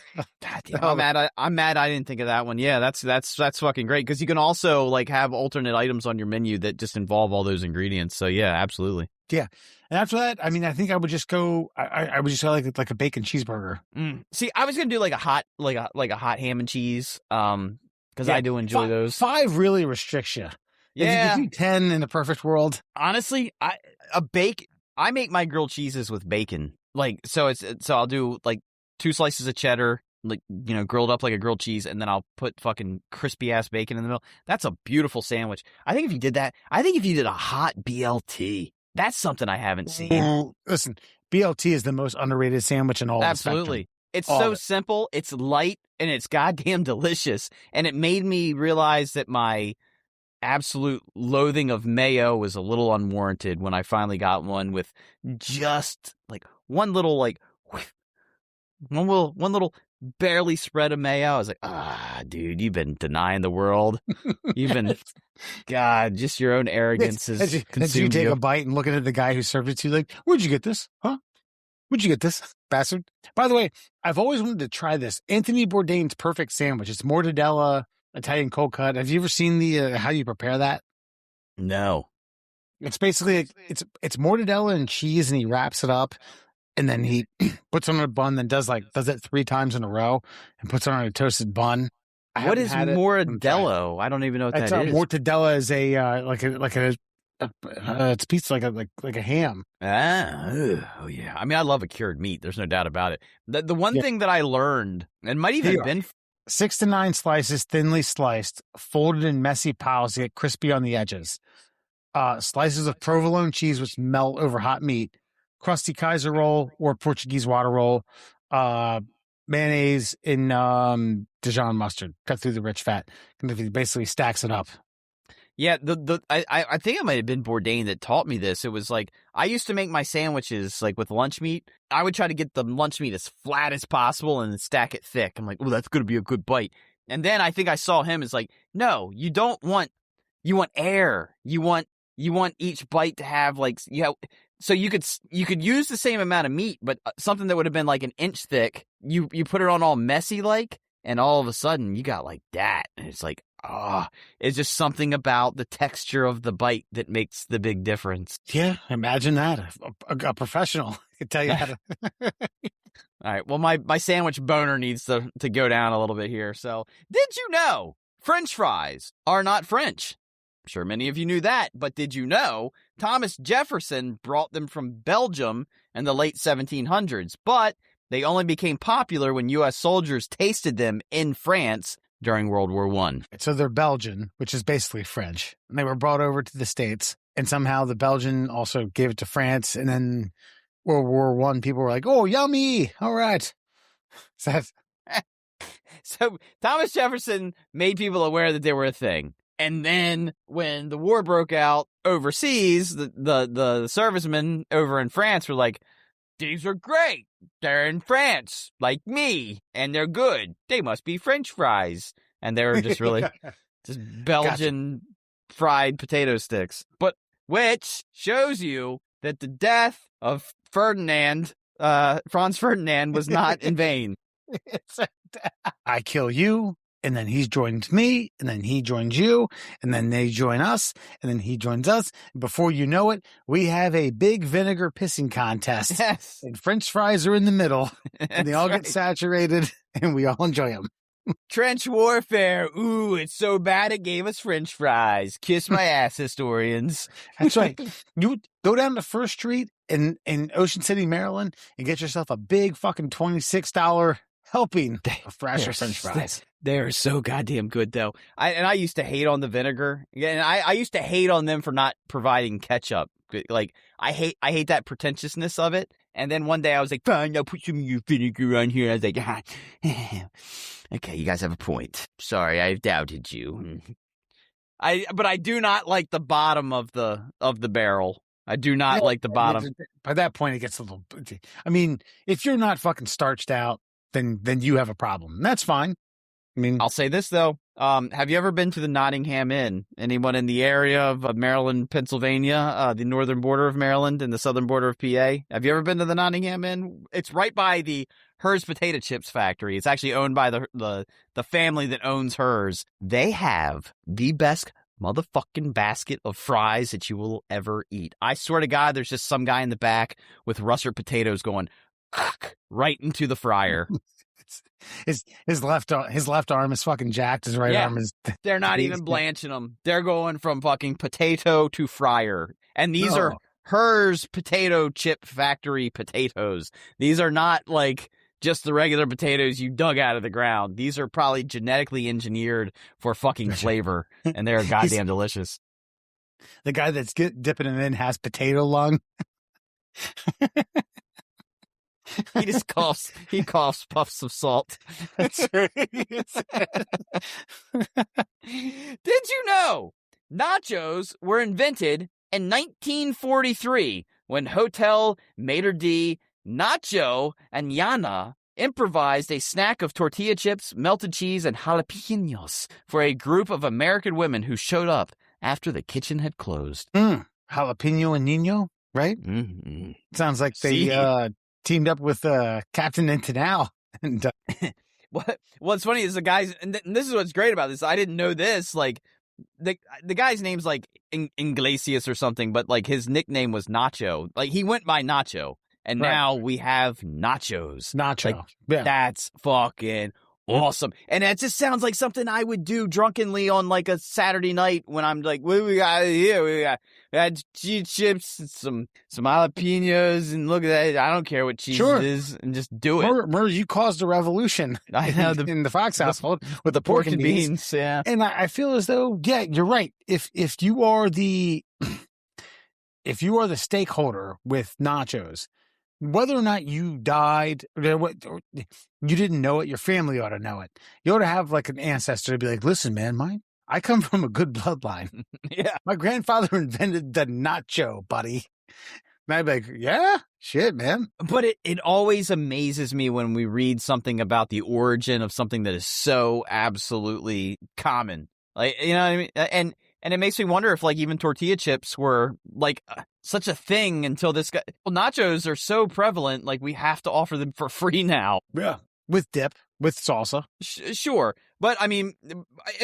I'm mad. I didn't think of that one. Yeah, that's fucking great because you can also like have alternate items on your menu that just involve all those ingredients. So yeah, absolutely. Yeah, and after that, I mean, I think I would just go. I would just go like a bacon cheeseburger. See, I was gonna do like a hot ham and cheese. Because I do enjoy those. 5 really restricts you. Yeah. If you do 10 in the perfect world. Honestly, I make my grilled cheeses with bacon. Like, so I'll do like 2 slices of cheddar, like, grilled up like a grilled cheese, and then I'll put fucking crispy ass bacon in the middle. That's a beautiful sandwich. I think if you did that, if you did a hot BLT, that's something I haven't seen. Listen, BLT is the most underrated sandwich in all Absolutely. It's so simple, it's light, and it's goddamn delicious. And it made me realize that my absolute loathing of mayo was a little unwarranted when I finally got one with just like one little barely spread of mayo. I was like, dude, you've been denying the world. You've been, God, just your own arrogance has consumed you. Take a bite and looking at the guy who served it to you like, where'd you get this? Huh? Would you get this, bastard? By the way, I've always wanted to try this. Anthony Bourdain's perfect sandwich. It's mortadella, Italian cold cut. Have you ever seen the how you prepare that? No. It's basically it's mortadella and cheese, and he wraps it up, and then he puts it on a bun, then does it 3 times in a row, and puts it on a toasted bun. What is mortadella? I don't even know what that is. Mortadella is it's pizza like a ham. Oh yeah. I mean, I love a cured meat. There's no doubt about it. The one thing that I learned, and might even been 6 to 9 slices, thinly sliced, folded in messy piles to get crispy on the edges. Slices of provolone cheese which melt over hot meat. Crusty Kaiser roll or Portuguese water roll. Mayonnaise in Dijon mustard, cut through the rich fat. Basically stacks it up. Yeah, I think it might have been Bourdain that taught me this. It was like, I used to make my sandwiches like with lunch meat. I would try to get the lunch meat as flat as possible and then stack it thick. I'm like, oh, that's going to be a good bite. And then I think I saw him as like, no, you want air. You want each bite to have like, so you could use the same amount of meat, but something that would have been like an inch thick, you put it on all messy like, and all of a sudden you got like that. And it's like, it's just something about the texture of the bite that makes the big difference. Yeah, imagine that. A professional could tell you how to. All right, well, my sandwich boner needs to go down a little bit here. So, did you know French fries are not French? I'm sure many of you knew that, but did you know Thomas Jefferson brought them from Belgium in the late 1700s, but they only became popular when U.S. soldiers tasted them in France during World War I. So they're Belgian, which is basically French. And they were brought over to the States, and somehow the Belgian also gave it to France, and then World War I, people were like, oh, yummy, all right. So Thomas Jefferson made people aware that they were a thing. And then when the war broke out overseas, the servicemen over in France were like, these are great. They're in France, like me, and they're good. They must be French fries. And they were just really just Belgian fried potato sticks. But which shows you that the death of Franz Ferdinand was not in vain. I kill you, and then he joins me, and then he joins you, and then they join us, and then he joins us. And before you know it, we have a big vinegar pissing contest. Yes. And French fries are in the middle, and they all get saturated, and we all enjoy them. Trench warfare. Ooh, it's so bad it gave us French fries. Kiss my ass, historians. That's right. You go down to First Street in Ocean City, Maryland, and get yourself a big fucking $26 helping of Thrasher French fries. They're so goddamn good, though. I used to hate on the vinegar. And I used to hate on them for not providing ketchup. Like, I hate that pretentiousness of it. And then one day I was like, fine, I'll put some of your vinegar on here. I was like, okay, you guys have a point. Sorry, I doubted you. But I do not like the bottom of the barrel. I do not like the bottom. By that point, it gets a little. I mean, if you're not fucking starched out, then you have a problem. That's fine. I mean, I'll say this though. Have you ever been to the Nottingham Inn? Anyone in the area of Maryland, Pennsylvania, the northern border of Maryland and the southern border of PA? Have you ever been to the Nottingham Inn? It's right by the Hers potato chips factory. It's actually owned by the family that owns Hers. They have the best motherfucking basket of fries that you will ever eat. I swear to God, there's just some guy in the back with russet potatoes going right into the fryer. His left arm is fucking jacked. His right arm is. They're not even blanching them. They're going from fucking potato to fryer. And these are Hers potato chip factory potatoes. These are not like just the regular potatoes you dug out of the ground. These are probably genetically engineered for fucking flavor, and they're goddamn delicious. The guy that's dipping it in has potato lung. He just coughs. He coughs puffs of salt. That's right. Did you know nachos were invented in 1943 when Hotel Maitre d' Nacho and Yana improvised a snack of tortilla chips, melted cheese, and jalapenos for a group of American women who showed up after the kitchen had closed. Jalapeno and Nino, right? Mm-hmm. Sounds like they teamed up with Captain Internal. And What's funny is the guys, and this is what's great about this. I didn't know this. Like the guy's name's like Iglesias or something, but like his nickname was Nacho. Like he went by Nacho, and now we have nachos. Nacho, like, that's fucking awesome. And that just sounds like something I would do drunkenly on like a Saturday night when I'm like, what do we got here? We had cheese chips, and some jalapenos, and look at that. I don't care what cheese it is, and just do it. Murr, you caused a revolution in the Fox household with the pork and beans. Yeah. And I feel as though, yeah, you're right. If you are the stakeholder with nachos, whether or not you died, or you didn't know it, your family ought to know it. You ought to have like an ancestor to be like, listen, man, I come from a good bloodline. Yeah. My grandfather invented the nacho, buddy. And I'd be like, yeah, shit, man. But it always amazes me when we read something about the origin of something that is so absolutely common. Like, you know what I mean? And it makes me wonder if like even tortilla chips were like such a thing until this guy. Well, nachos are so prevalent, like we have to offer them for free now. Yeah, with dip, with salsa. Sure, but I mean,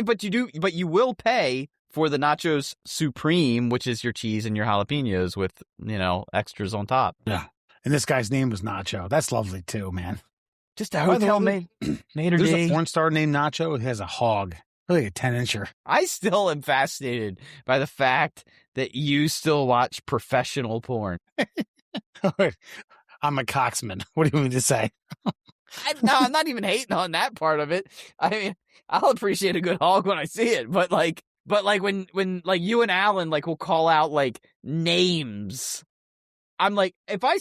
but you will pay for the nachos supreme, which is your cheese and your jalapenos with extras on top. Yeah, and this guy's name was Nacho. That's lovely too, man. Just a hotel made her There's day. a porn star named Nacho who has a hog. Like a 10-incher. I still am fascinated by the fact that you still watch professional porn. I'm a cocksman. What do you mean to say? No, I'm not even hating on that part of it. I mean, I'll appreciate a good hog when I see it, but when like you and Alan like will call out like names, I'm like, if I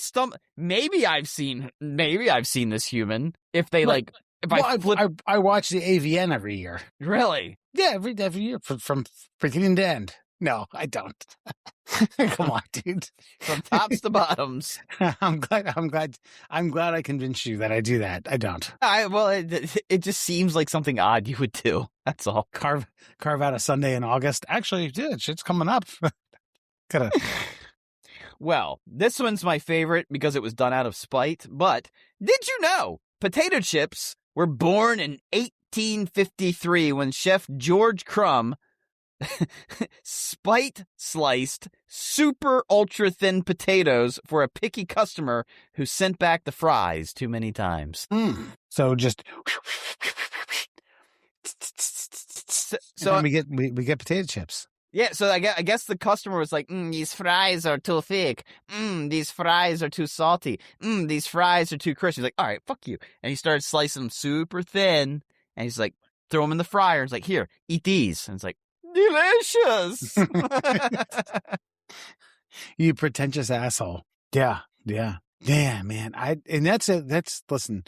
maybe I've seen this human. If they like. I watch the AVN every year. Really? Yeah, every year from beginning to end. No, I don't. Come on, dude. From tops to bottoms. I'm glad I convinced you that I do that. I don't. It just seems like something odd you would do. That's all. Carve out a Sunday in August. Actually, dude, shit's coming up. Gotta. Well, this one's my favorite because it was done out of spite. But did you know potato chips were born in 1853 when Chef George Crumb sliced super ultra thin potatoes for a picky customer who sent back the fries too many times. So just so we get potato chips. Yeah, so I guess the customer was like, these fries are too thick. These fries are too salty. These fries are too crisp. He's like, all right, fuck you. And he started slicing them super thin. And he's like, throw them in the fryer. He's like, here, eat these. And it's like, delicious. You pretentious asshole. Yeah, man. Listen.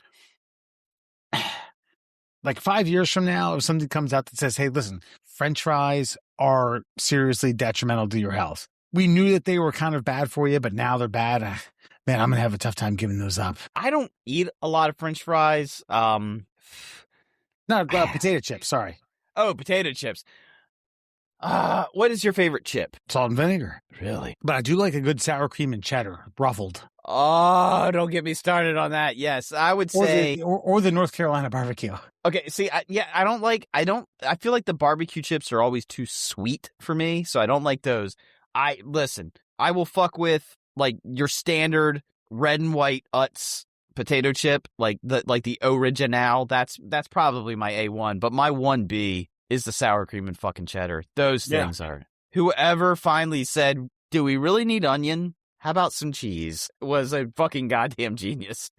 Like 5 years from now, if something comes out that says, hey, listen, French fries are seriously detrimental to your health. We knew that they were kind of bad for you, but now they're bad. Man, I'm going to have a tough time giving those up. I don't eat a lot of French fries. No, potato chips. Sorry. Oh, potato chips. What is your favorite chip? Salt and vinegar. Really? But I do like a good sour cream and cheddar, ruffled. Oh, don't get me started on that. Yes, I would say. Or the North Carolina barbecue. Okay, see, I feel like the barbecue chips are always too sweet for me, so I don't like those. I will fuck with, like, your standard red and white Utz potato chip, like the original. That's probably my A1, but my 1B is the sour cream and fucking cheddar. Those things are. Whoever finally said, do we really need onion? How about some cheese? Was a fucking goddamn genius.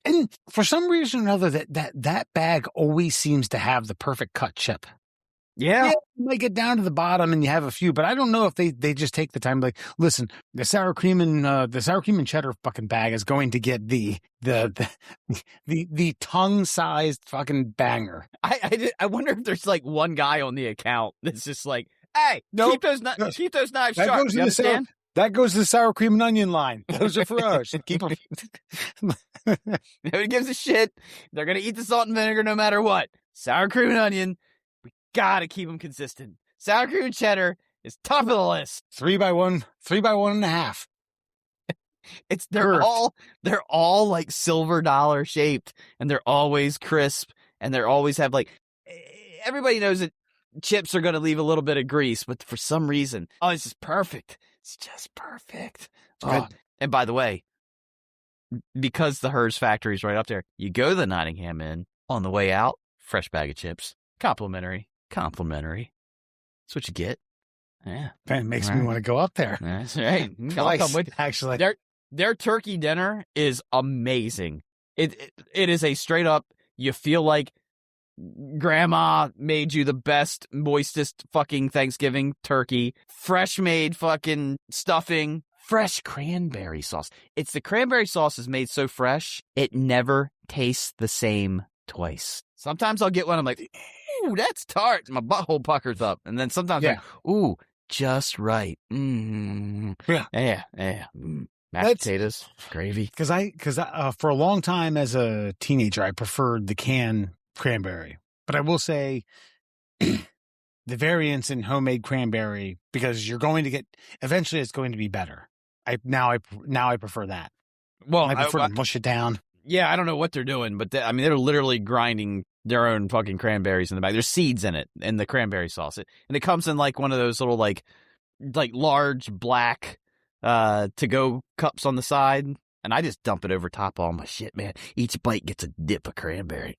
And for some reason or another, that bag always seems to have the perfect cut chip. Yeah. You might get down to the bottom and you have a few, but I don't know if they just take the time. Like, listen, the sour cream and cheddar fucking bag is going to get the tongue-sized fucking banger. I wonder if there's like one guy on the account that's just like, hey, keep those knives sharp. You understand? That goes to the sour cream and onion line. Those are for us. Keep them. Nobody gives a shit. They're going to eat the salt and vinegar no matter what. Sour cream and onion, we got to keep them consistent. Sour cream and cheddar is top of the list. 3 by 1, 3 by 1.5. Curved. They're all like silver dollar shaped, and they're always crisp, and they're always have like everybody knows that chips are going to leave a little bit of grease, but for some reason, it's just perfect. It's just perfect. Oh, and by the way, because the Hers factory is right up there, you go to the Nottingham Inn on the way out, fresh bag of chips, complimentary. That's what you get. Yeah, that makes me want to go up there. That's right. I'll come with you. Actually, their turkey dinner is amazing. It is a straight up. You feel like grandma made you the best, moistest fucking Thanksgiving turkey. Fresh made fucking stuffing. Fresh cranberry sauce. It's the cranberry sauce is made so fresh, it never tastes the same twice. Sometimes I'll get one, I'm like, ooh, that's tart. My butthole puckers up. And then sometimes I'm like, ooh, just right. Yeah. Mashed potatoes, gravy. Because for a long time as a teenager, I preferred the canned cranberry. But I will say the variants in homemade cranberry, because you're going to get, eventually it's going to be better. Now I prefer that. Well, I prefer to mush it down. Yeah, I don't know what they're doing, but they're literally grinding their own fucking cranberries in the back. There's seeds in it, in the cranberry sauce. And it comes in like one of those little like large black to-go cups on the side. And I just dump it over top of all my shit, man. Each bite gets a dip of cranberry.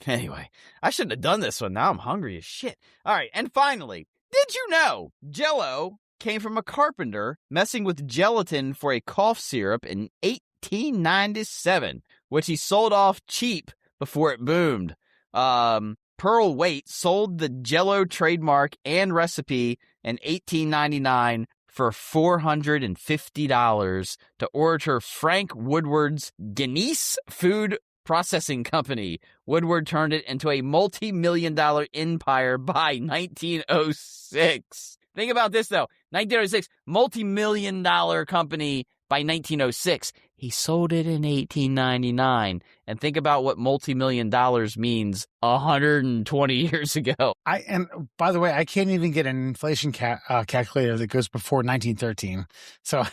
Anyway, I shouldn't have done this one. Now I'm hungry as shit. All right, and finally, did you know Jell-O came from a carpenter messing with gelatin for a cough syrup in 1897, which he sold off cheap before it boomed. Pearl Waite sold the Jell-O trademark and recipe in 1899 for $450 to orator Frank Woodward's Guinness Food Processing Company. Woodward turned it into a multi-million-dollar empire by 1906. Think about this, though. 1906, multi-million-dollar company by 1906. He sold it in 1899. And think about what multi-million dollars means 120 years ago. And by the way, I can't even get an inflation calculator that goes before 1913. So,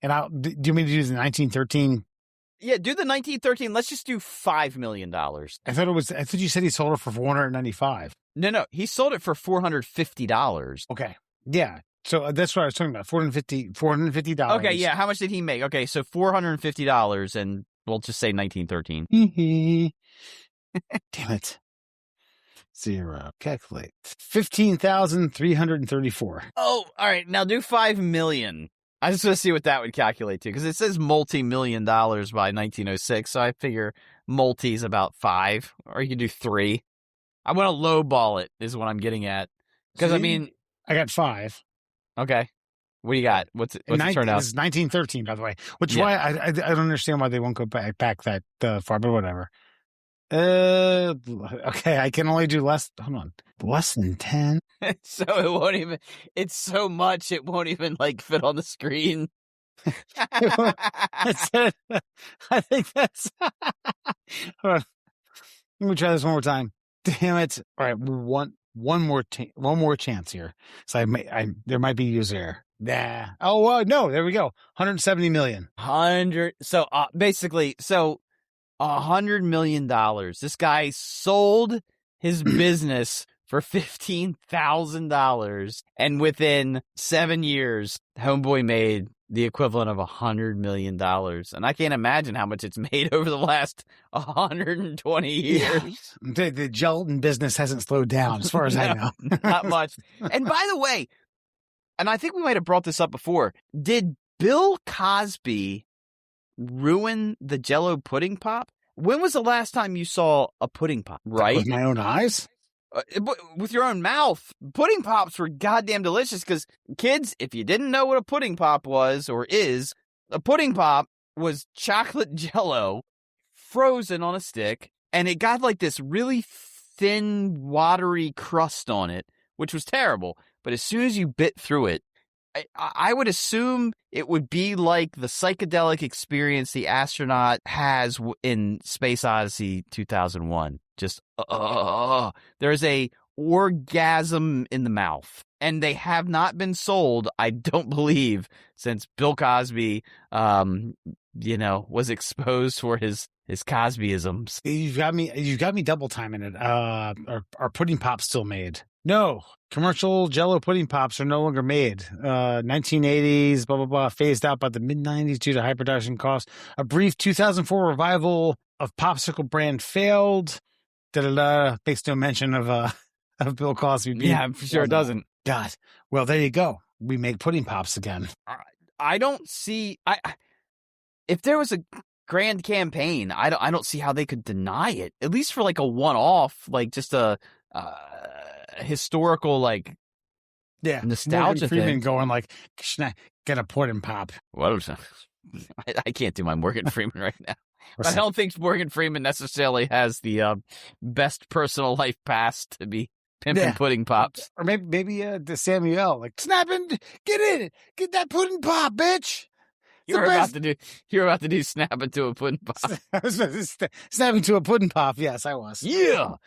do you mean to do the 1913? Yeah, do the 1913. Let's just do $5 million. I thought you said he sold it for $495. No, he sold it for $450. Okay. Yeah. So that's what I was talking about. $450. Okay, yeah. How much did he make? Okay, so $450, and we'll just say 1913. Damn it. Zero. Calculate. 15,334. Oh, all right. Now do 5 million. I just want to see what that would calculate to, because it says multi-million dollars by 1906, so I figure multi's about 5, or you can do 3. I want to lowball it, is what I'm getting at. Because, I got 5. Okay. What do you got? What's it turn out? This is 1913, by the way. Which why I don't understand why they won't go back that far, but whatever. Okay, I can only do less. Hold on, less than 10. So it won't even. It's so much it won't even fit on the screen. That's it. I think that's. Hold on. Let me try this one more time. Damn it! All right, one more chance here. So there might be user error. Nah. Oh no, there we go. 170 million. So basically, $100 million. This guy sold his business for $15,000, and within 7 years, Homeboy made the equivalent of $100 million. And I can't imagine how much it's made over the last 120 years. Yeah. The gelatin business hasn't slowed down, as far as I know. Not much. And by the way, and I think we might have brought this up before, did Bill Cosby ruin the Jell-O Pudding Pop? When was the last time you saw a pudding pop? Right? With my own eyes? With your own mouth. Pudding pops were goddamn delicious, because kids, if you didn't know what a pudding pop was or is, a pudding pop was chocolate Jell-O frozen on a stick, and it got this really thin, watery crust on it, which was terrible. But as soon as you bit through it, I would assume it would be like the psychedelic experience the astronaut has in Space Odyssey 2001. Just, there's a orgasm in the mouth. and they have not been sold, I don't believe, since Bill Cosby, was exposed for his Cosbyisms. You've got me double timing it. Are pudding pops still made? No. Commercial Jell-O Pudding Pops are no longer made. 1980s, blah, blah, blah, phased out by the mid-90s due to high production costs. A brief 2004 revival of Popsicle brand failed. Makes no mention of Bill Cosby. Yeah, I'm sure it doesn't. God. Well, there you go. We make pudding pops again. I don't see... if there was a grand campaign, I don't see how they could deny it. At least for like a one-off, like just a historical, like, nostalgia Morgan Freeman thing. Going like, get a pudding pop. Well, I can't do my Morgan Freeman right now. But I don't think Morgan Freeman necessarily has the best personal life past to be pimping pudding pops. Or maybe the Samuel, like, snapping, get in it, get that pudding pop, bitch. You're about to do snap into a pudding pop. Snapping to a pudding pop. Yes, I was. Yeah.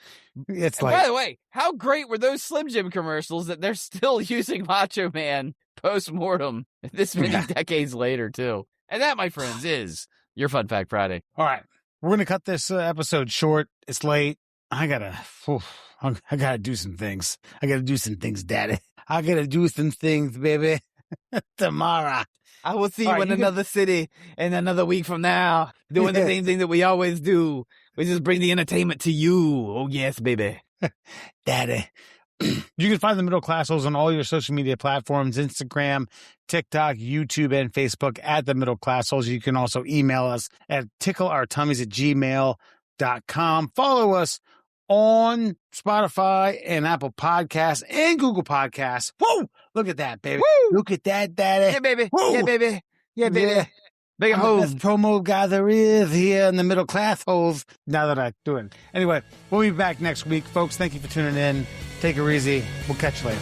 It's And like, by the way, how great were those Slim Jim commercials that they're still using Macho Man post-mortem this many decades later, too. And that, my friends, is your Fun Fact Friday. All right. We're going to cut this episode short. It's late. I gotta do some things. I gotta do some things, Daddy. I gotta do some things, baby. Tomorrow. I will see you in another city in another week from now, doing the same thing that we always do. We just bring the entertainment to you. Oh, yes, baby. Daddy. You can find the Middle Class Holes on all your social media platforms, Instagram, TikTok, YouTube, and Facebook at the Middle Class Holes. You can also email us at tickleourtummies@gmail.com. Follow us on Spotify and Apple Podcasts and Google Podcasts. Whoa! Look at that, baby. Woo! Look at that, Daddy. Yeah, baby. Woo! Yeah, baby. Yeah, baby. Yeah. Big I'm home. the best promo guy there is here in the Middle Class Holes. Now that I do it. Anyway, we'll be back next week, folks. Thank you for tuning in. Take it easy. We'll catch you later.